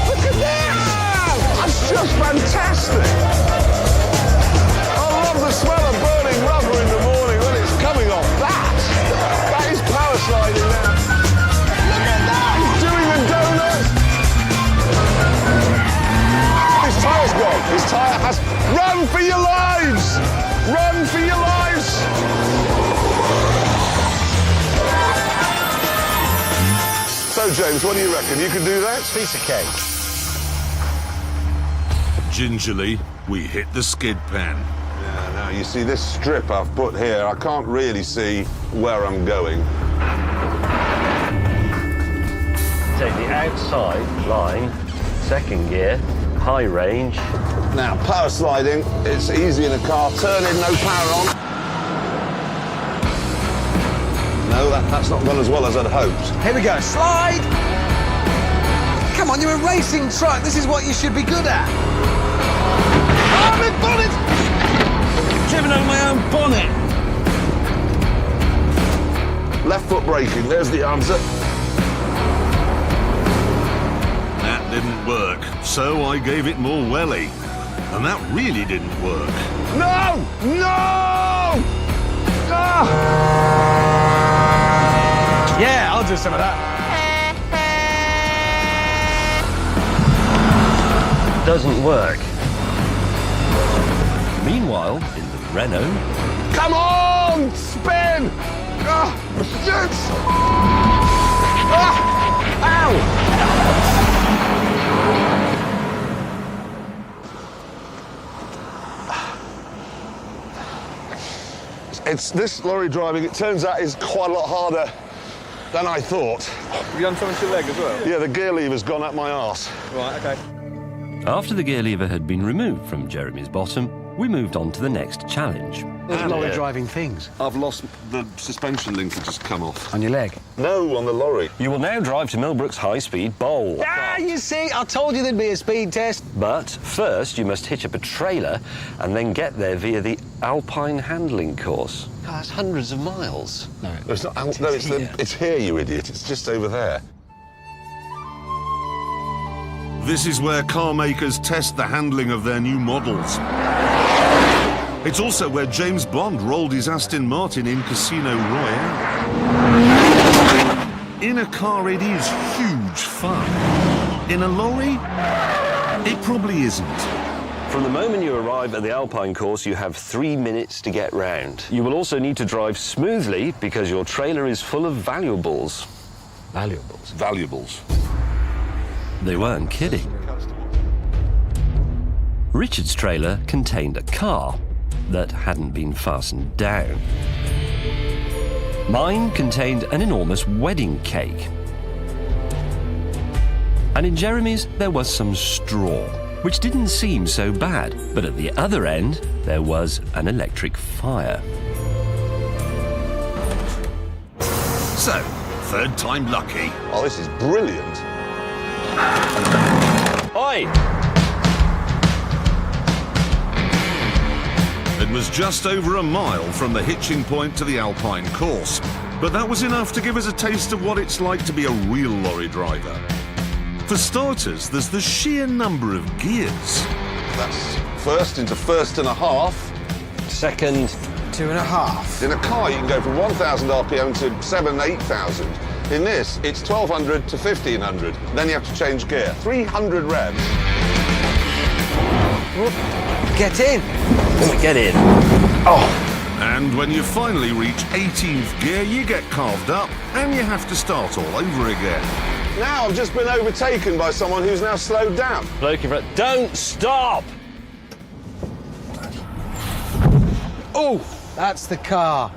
Look at this! That's just fantastic! I love the smell of burning rubber in the morning when it's coming off. That is power sliding now. Look at that! He's doing the donut! His tyre's gone. His tyre has... Run for your lives! Run for your lives! So, James, what do you reckon? You can do that? Piece of cake. Gingerly, we hit the skid pan. Yeah, now, you see this strip I've put here, I can't really see where I'm going. Take the outside line, second gear, high range. Now, power sliding, it's easy in a car. Turn in, no power on. No, that's not gone as well as I'd hoped. Here we go. Slide! Come on, you're a racing truck. This is what you should be good at. Oh, my bonnet! Driven over my own bonnet. Left foot braking, there's the answer. That didn't work, so I gave it more welly. And that really didn't work. No! No! Ah! Yeah, I'll do some of that. Doesn't work. Meanwhile, in the Renault... Come on! Spin! Ah! Shit! Ah! Ow! It's this lorry driving, it turns out, is quite a lot harder than I thought. Have you done something to your leg as well? Yeah, the gear lever's gone up my arse. Right, OK. After the gear lever had been removed from Jeremy's bottom, we moved on to the next challenge. There's lorry driving things. I've lost the suspension link had just come off. On your leg? No, on the lorry. You will now drive to Millbrook's high-speed bowl. Ah, you see, I told you there'd be a speed test. But first, you must hitch up a trailer and then get there via the Alpine handling course. God, that's hundreds of miles. No, it's not. No, it's here, you idiot. It's just over there. This is where car makers test the handling of their new models. It's also where James Bond rolled his Aston Martin in Casino Royale. In a car, it is huge fun. In a lorry, it probably isn't. From the moment you arrive at the Alpine course, you have 3 minutes to get round. You will also need to drive smoothly because your trailer is full of valuables. Valuables? Valuables. They weren't kidding. Richard's trailer contained a car that hadn't been fastened down. Mine contained an enormous wedding cake. And in Jeremy's, there was some straw, which didn't seem so bad. But at the other end, there was an electric fire. So, third time lucky. Oh, this is brilliant. Oi! It was just over a mile from the hitching point to the Alpine course, but that was enough to give us a taste of what it's like to be a real lorry driver. For starters, there's the sheer number of gears. That's first into 1.5 second 2.5. In a car, you can go from 1,000 RPM to 7,000, 8,000. In this, it's 1,200 to 1,500. Then you have to change gear. 300 revs. Get in. Get in. Oh. And when you finally reach 18th gear, you get carved up and you have to start all over again. Now I've just been overtaken by someone who's now slowed down. Bloke in front. Don't stop! Oh, that's the car.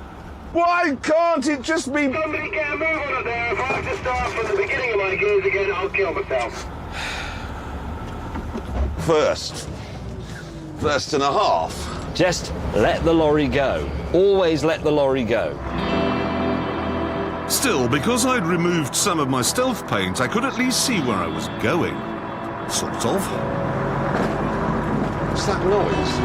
Why can't it just be... Somebody get a move on it there. If I have to start from the beginning of my gears again, I'll kill myself. First 1.5. Just let the lorry go. Always let the lorry go. Still, because I'd removed some of my stealth paint, I could at least see where I was going. Sort of. What's that noise?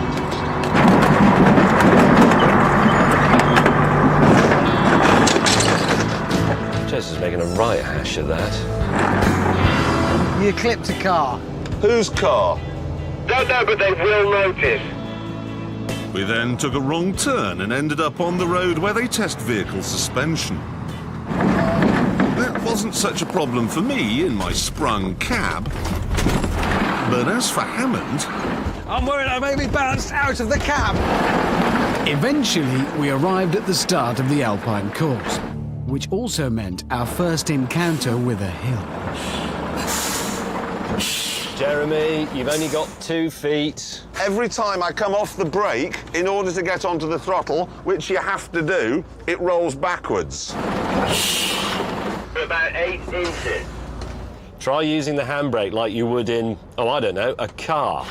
Jess is making a right hash of that. You clipped a car. Whose car? Don't know, but they will notice. We then took a wrong turn and ended up on the road where they test vehicle suspension. That wasn't such a problem for me in my sprung cab. But as for Hammond... I'm worried I may be bounced out of the cab. Eventually, we arrived at the start of the Alpine course, which also meant our first encounter with a hill. Jeremy, you've only got 2 feet. Every time I come off the brake, in order to get onto the throttle, which you have to do, it rolls backwards. About 8 inches. Try using the handbrake like you would in, oh, I don't know, a car.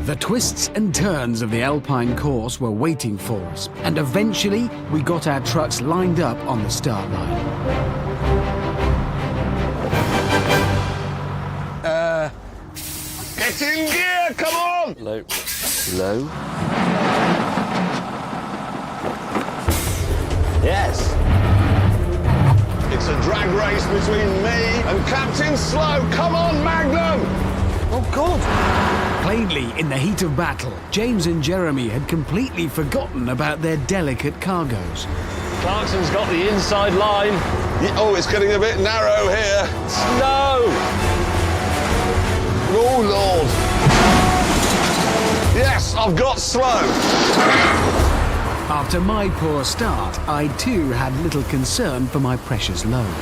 The twists and turns of the Alpine course were waiting for us, and eventually we got our trucks lined up on the start line. Get in gear, come on! Low. Slow. Yes. It's a drag race between me and Captain Slow. Come on, Magnum! Oh, God. Plainly, in the heat of battle, James and Jeremy had completely forgotten about their delicate cargoes. Clarkson's got the inside line. Yeah, oh, it's getting a bit narrow here. No! Oh, Lord. Yes, I've got Slow. After my poor start, I too had little concern for my precious load.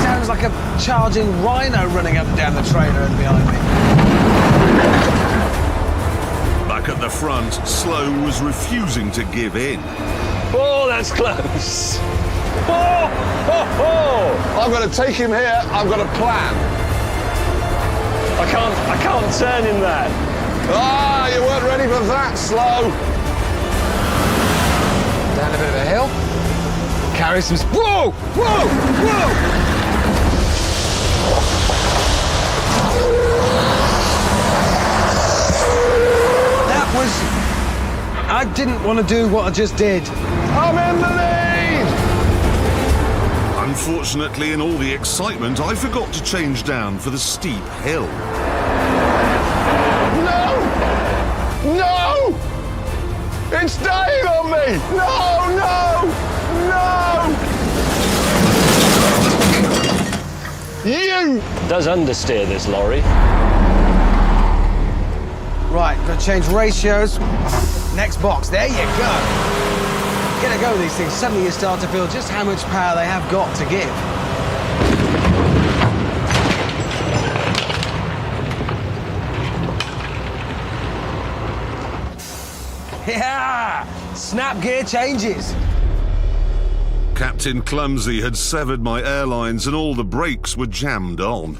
Sounds like a charging rhino running up and down the trailer and behind me. Back at the front, Slow was refusing to give in. Oh, that's close. Oh, oh, oh. I've got to take him here. I've got a plan. I can't turn in that. Ah, you weren't ready for that, Slow. Down a bit of a hill. Carry some... Whoa! Whoa! Whoa! I didn't want to do what I just did. I'm in the lead! Unfortunately, in all the excitement, I forgot to change down for the steep hill. No! No! It's staying on me! No, no, no! You! Does understeer this lorry. Right, got to change ratios. Next box, there you go. Get a go with these things. Suddenly you start to feel just how much power they have got to give. Yeah! Snap gear changes. Captain Clumsy had severed my airlines and all the brakes were jammed on.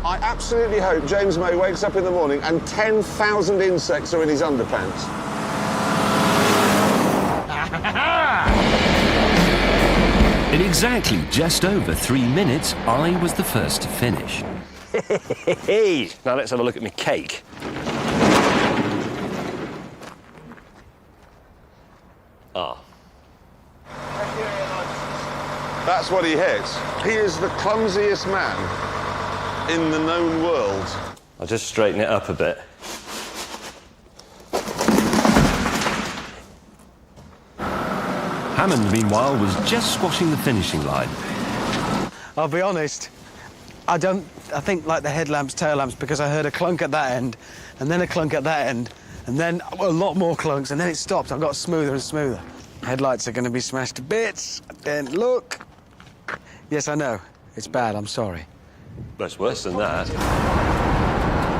I absolutely hope James May wakes up in the morning and 10,000 insects are in his underpants. In exactly just over 3 minutes, I was the first to finish. Now let's have a look at my cake. Ah. That's what he hits. He is the clumsiest man in the known world. I'll just straighten it up a bit. Hammond, meanwhile, was just squashing the finishing line. I'll be honest, I think like the headlamps, tail lamps, because I heard a clunk at that end, and then a clunk at that end, and then a lot more clunks, and then it stopped. I got smoother and smoother. Headlights are going to be smashed to bits. Then look. Yes, I know. It's bad. I'm sorry. That's worse than that.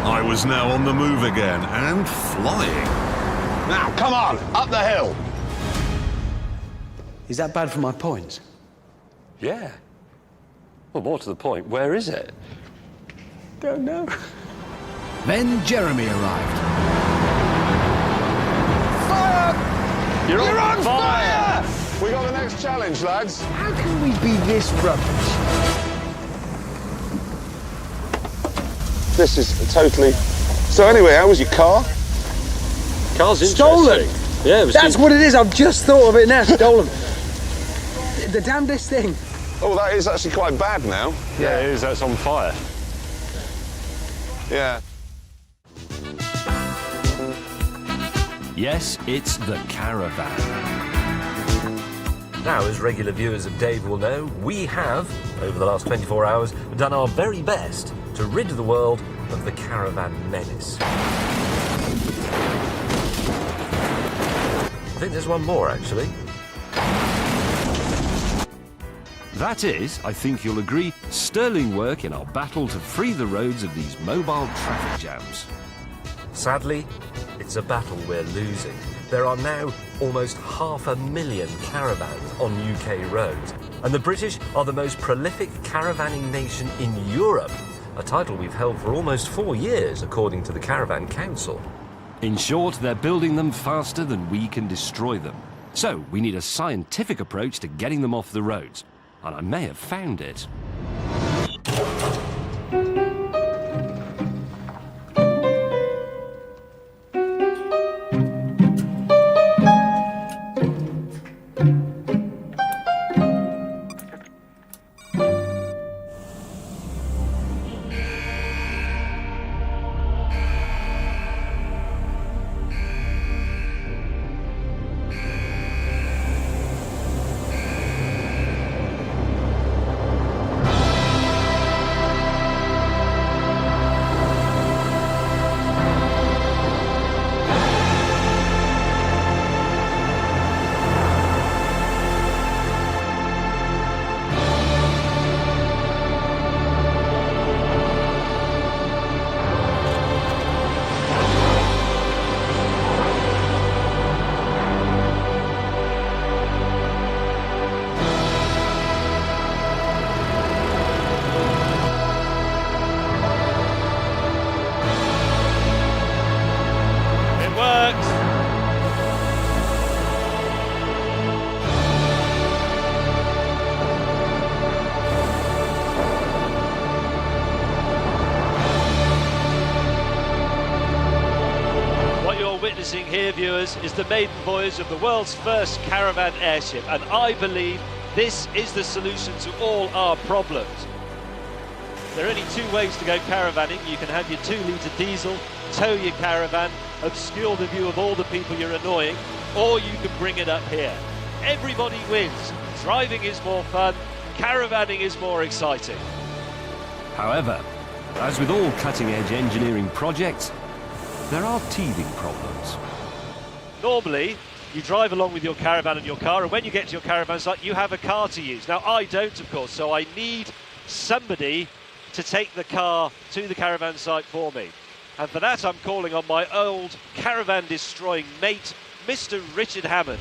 I was now on the move again and flying. Now, come on, up the hill. Is that bad for my points? Yeah. Well, more to the point, where is it? Don't know. Then Jeremy arrived. Fire! You're on fire! We got the next challenge, lads. How can we be this rubbish? This is totally... So anyway, how was your car? Car's interesting. Stolen! Yeah, it was That's what it is. I've just thought of it now. Stolen. The damnedest thing. Oh, that is actually quite bad now. Yeah, it is. That's on fire. Yeah. Yes, it's the Caravan. Now, as regular viewers of Dave will know, we have, over the last 24 hours, done our very best to rid the world of the Caravan menace. I think there's one more, actually. That is, I think you'll agree, sterling work in our battle to free the roads of these mobile traffic jams. Sadly, it's a battle we're losing. There are now almost 500,000 caravans on UK roads, and the British are the most prolific caravanning nation in Europe, a title we've held for almost 4 years, according to the Caravan Council. In short, they're building them faster than we can destroy them. So we need a scientific approach to getting them off the roads. And I may have found it. viewers, is the maiden voyage of the world's first caravan airship, and I believe this is the solution to all our problems. There are only two ways to go caravanning. You can have your 2-litre diesel, tow your caravan, obscure the view of all the people you're annoying, or you can bring it up here. Everybody wins. Driving is more fun, caravanning is more exciting. However, as with all cutting-edge engineering projects, there are teething problems. Normally, you drive along with your caravan and your car, and when you get to your caravan site, you have a car to use. Now, I don't, of course, so I need somebody to take the car to the caravan site for me. And for that, I'm calling on my old caravan-destroying mate, Mr. Richard Hammond.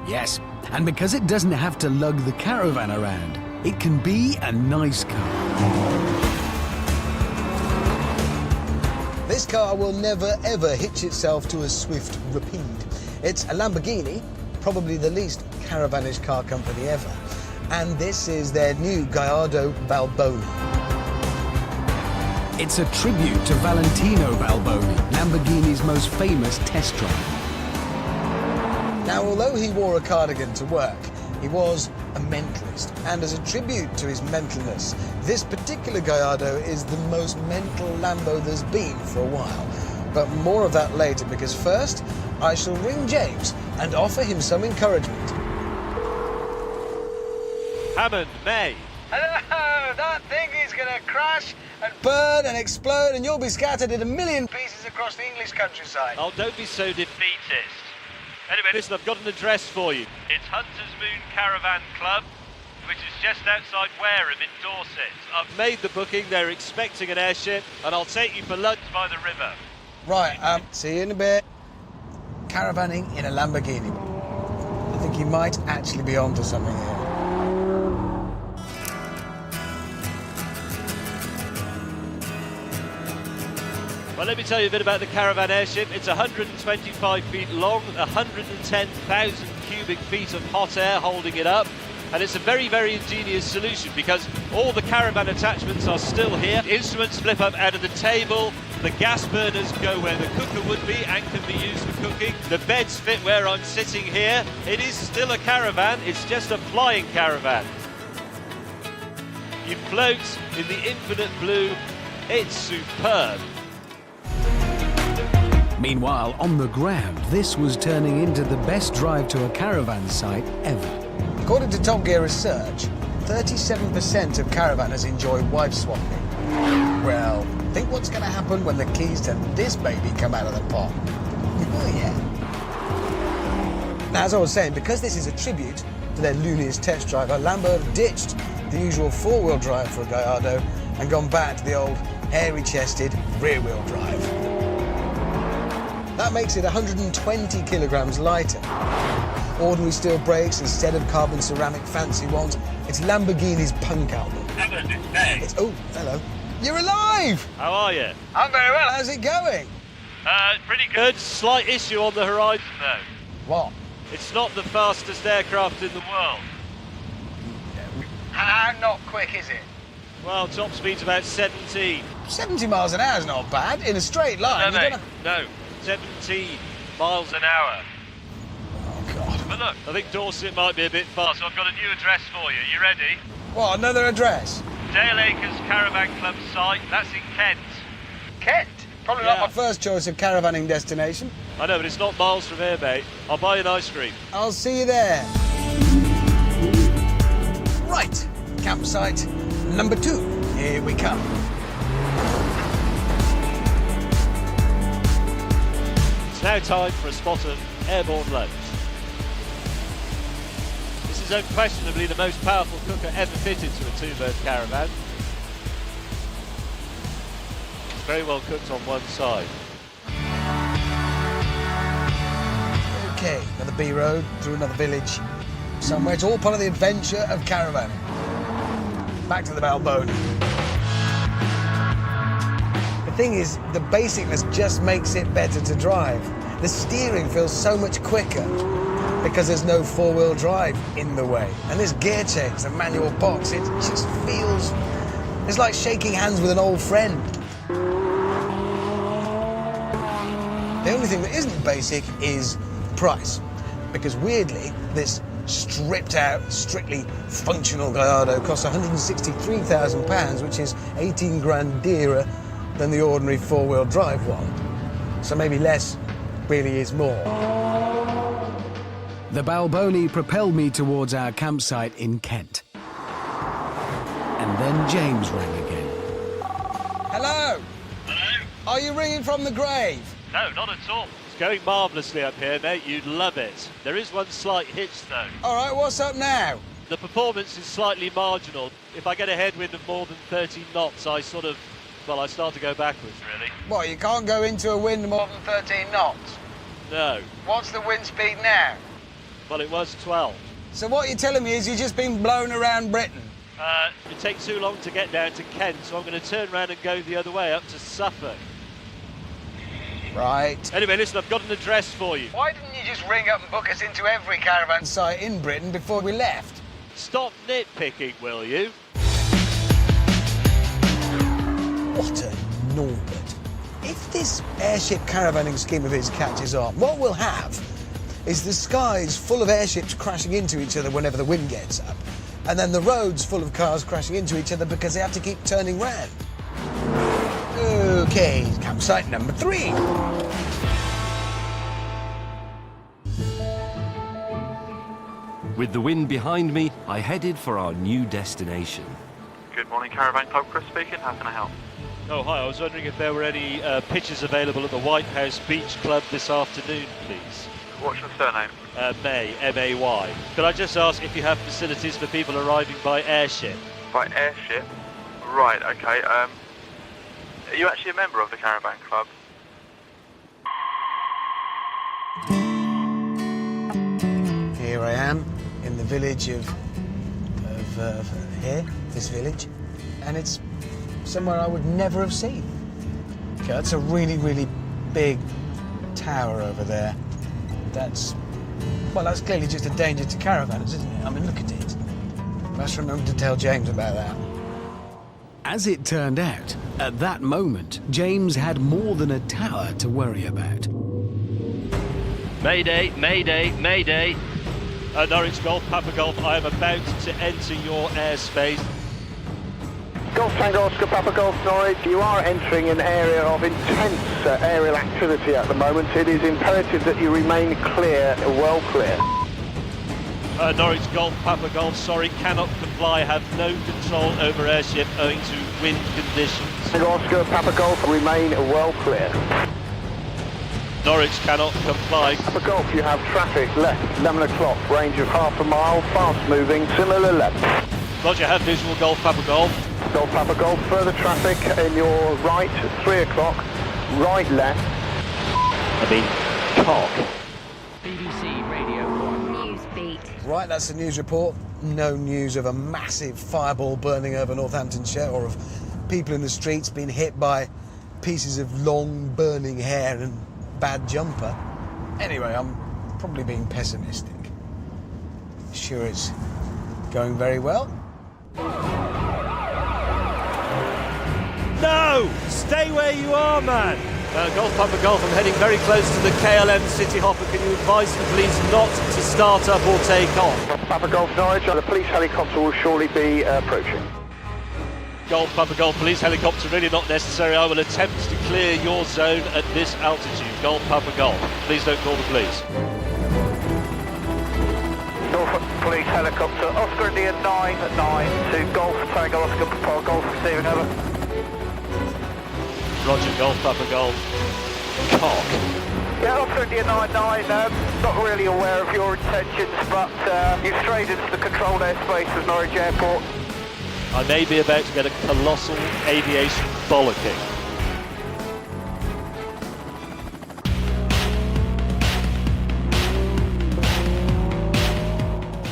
Yes, and because it doesn't have to lug the caravan around, it can be a nice car. This car will never ever hitch itself to a swift rapide. It's a Lamborghini, probably the least caravanish car company ever. And this is their new Gallardo Balboni. It's a tribute to Valentino Balboni, Lamborghini's most famous test driver. Now, although he wore a cardigan to work, he was a mentalist. And as a tribute to his mentalness, this particular Gallardo is the most mental Lambo there's been for a while. But more of that later, because first, I shall ring James and offer him some encouragement. Hammond, May. Hello, that thing is going to crash and burn and explode, and you'll be scattered in a million pieces across the English countryside. Oh, don't be so defeatist. Anyway, listen, I've got an address for you. It's Hunter's Moon Caravan Club, which is just outside Wareham in Dorset. I've made the booking, they're expecting an airship, and I'll take you for lunch by the river. Right, see you in a bit. Caravanning in a Lamborghini. I think he might actually be onto something here. Well, let me tell you a bit about the Caravan Airship. It's 125 feet long, 110,000 cubic feet of hot air holding it up. And it's a very, very ingenious solution because all the caravan attachments are still here. The instruments flip up out of the table. The gas burners go where the cooker would be and can be used for cooking. The beds fit where I'm sitting here. It is still a caravan, it's just a flying caravan. You float in the infinite blue. It's superb. Meanwhile, on the ground, this was turning into the best drive to a caravan site ever. According to Top Gear research, 37% of caravanners enjoy wife swapping. Well, think what's going to happen when the keys to this baby come out of the pot. Oh, yeah. Now, as I was saying, because this is a tribute to their looniest test driver, Lambo have ditched the usual four-wheel drive for a Gallardo and gone back to the old hairy-chested rear-wheel drive. That makes it 120 kilograms lighter. Ordinary steel brakes instead of carbon ceramic fancy ones. It's Lamborghini's punk album. Oh, hello. You're alive! How are you? I'm very well. How's it going? Pretty good. Slight issue on the horizon, though. What? It's not the fastest aircraft in the world. How not quick is it? Well, top speed's about 17. 70 miles an hour is not bad. In a straight line. No, mate. No. 17 miles an hour. Oh, God. But look, I think Dorset might be a bit far, so I've got a new address for you. You ready? What, another address? Dale Acres Caravan Club site. That's in Kent. Kent? Probably not my first choice of caravanning destination. I know, but it's not miles from here, mate. I'll buy you an ice cream. I'll see you there. Right, campsite number 2. Here we come. It's now time for a spot of airborne lunch. This is unquestionably the most powerful cooker ever fitted to a two-berth caravan. It's very well cooked on one side. Okay, another B road through another village. Somewhere. It's all part of the adventure of caravanning. Back to the Balboni. The thing is, the basicness just makes it better to drive. The steering feels so much quicker because there's no four-wheel drive in the way. And this gear change, the manual box, it just feels... It's like shaking hands with an old friend. The only thing that isn't basic is price. Because weirdly, this stripped out, strictly functional Gallardo costs £163,000, which is 18 grand dearer than the ordinary four-wheel drive one. So maybe less really is more. The Balboni propelled me towards our campsite in Kent. And then James rang again. Hello? Hello? Are you ringing from the grave? No, not at all. It's going marvellously up here, mate. You'd love it. There is one slight hitch, though. All right, what's up now? The performance is slightly marginal. If I get a headwind of more than 13 knots, I start to go backwards, really. What, you can't go into a wind more than 13 knots? No. What's the wind speed now? Well, it was 12. So what you're telling me is you've just been blown around Britain? It takes too long to get down to Kent, so I'm going to turn around and go the other way, up to Suffolk. Right. Anyway, listen, I've got an address for you. Why didn't you just ring up and book us into every caravan site in Britain before we left? Stop nitpicking, will you? What a Norbert. If this airship caravanning scheme of his catches on, what we'll have is the skies full of airships crashing into each other whenever the wind gets up, and then the roads full of cars crashing into each other because they have to keep turning round. OK, campsite number 3. With the wind behind me, I headed for our new destination. Good morning, Caravan Club. Chris speaking. How can I help? Oh, hi. I was wondering if there were any pitches available at the White House Beach Club this afternoon, please. What's your surname? May, M-A-Y. Could I just ask if you have facilities for people arriving by airship? By airship? Right, okay. Are you actually a member of the Caravan Club? Here I am in the village of here, this village, and it's somewhere I would never have seen. Okay, that's a really, really big tower over there. That's clearly just a danger to caravanners, isn't it? I mean, look at it. Must remember to tell James about that. As it turned out, at that moment, James had more than a tower to worry about. Mayday, mayday, mayday. Norwich Golf, Papa Golf, I am about to enter your airspace. Golf Tango Oscar Papa Golf Norwich, you are entering an area of intense aerial activity at the moment. It is imperative that you remain clear, well clear. Norwich Golf, Papa Golf, sorry, cannot comply, have no control over airship owing to wind conditions. Tango Oscar Papa Golf, remain well clear. Norwich cannot comply. Papa Golf, you have traffic left, 11 o'clock, range of half a mile, fast moving, similar left. Roger, have visual Golf, Papa Golf. Golf Papa Golf, further traffic in your right, 3 o'clock, right left. Cock. BBC Radio 1 News Beat. Right, that's the news report. No news of a massive fireball burning over Northamptonshire or of people in the streets being hit by pieces of long burning hair and bad jumper. Anyway, I'm probably being pessimistic. Sure, it's going very well. No! Stay where you are, man! Golf, Papa Golf, I'm heading very close to the KLM City Hopper. Can you advise the police not to start up or take off? Papa Golf Norwich, the police helicopter will surely be approaching. Golf, Papa Golf, police helicopter really not necessary. I will attempt to clear your zone at this altitude. Golf, Papa Golf. Please don't call the police. Norfolk Police helicopter, Oscar India 992, Golf Tango Oscar Papa Golf receiving, over. Roger, Golf, Papa Golf. Cock. Yeah, Oscar India 99, not really aware of your intentions, but you've strayed into the controlled airspace of Norwich Airport. I may be about to get a colossal aviation bollocking.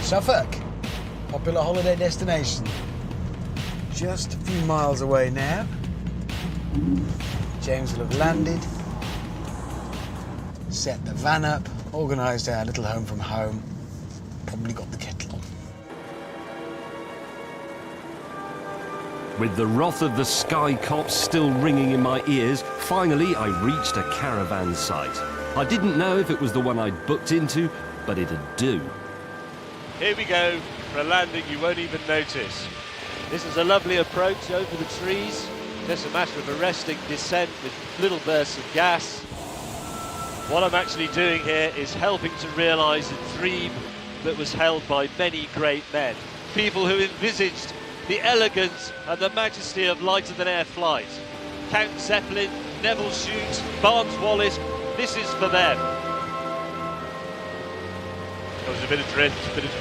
Suffolk, popular holiday destination. Just a few miles away now. James will have landed, set the van up, organised our little home from home, probably got the kettle on. With the wrath of the sky cops still ringing in my ears, finally I reached a caravan site. I didn't know if it was the one I'd booked into, but it'd do. Here we go for a landing you won't even notice. This is a lovely approach over the trees. Just a matter of arresting descent with little bursts of gas. What I'm actually doing here is helping to realise a dream that was held by many great men. People who envisaged the elegance and the majesty of lighter-than-air flight. Count Zeppelin, Neville Shute, Barnes Wallis, this is for them. There's a bit of drift, a bit of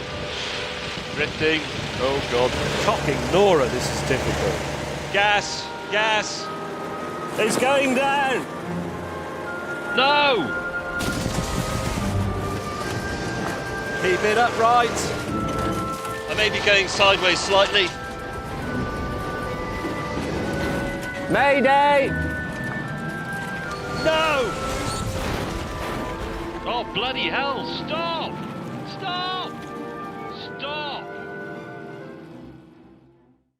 drifting. Oh God. Cocking Nora, this is difficult. Gas, gas. It's going down! No! Keep it upright. I may be going sideways slightly. Mayday! No! Oh, bloody hell, stop! Stop!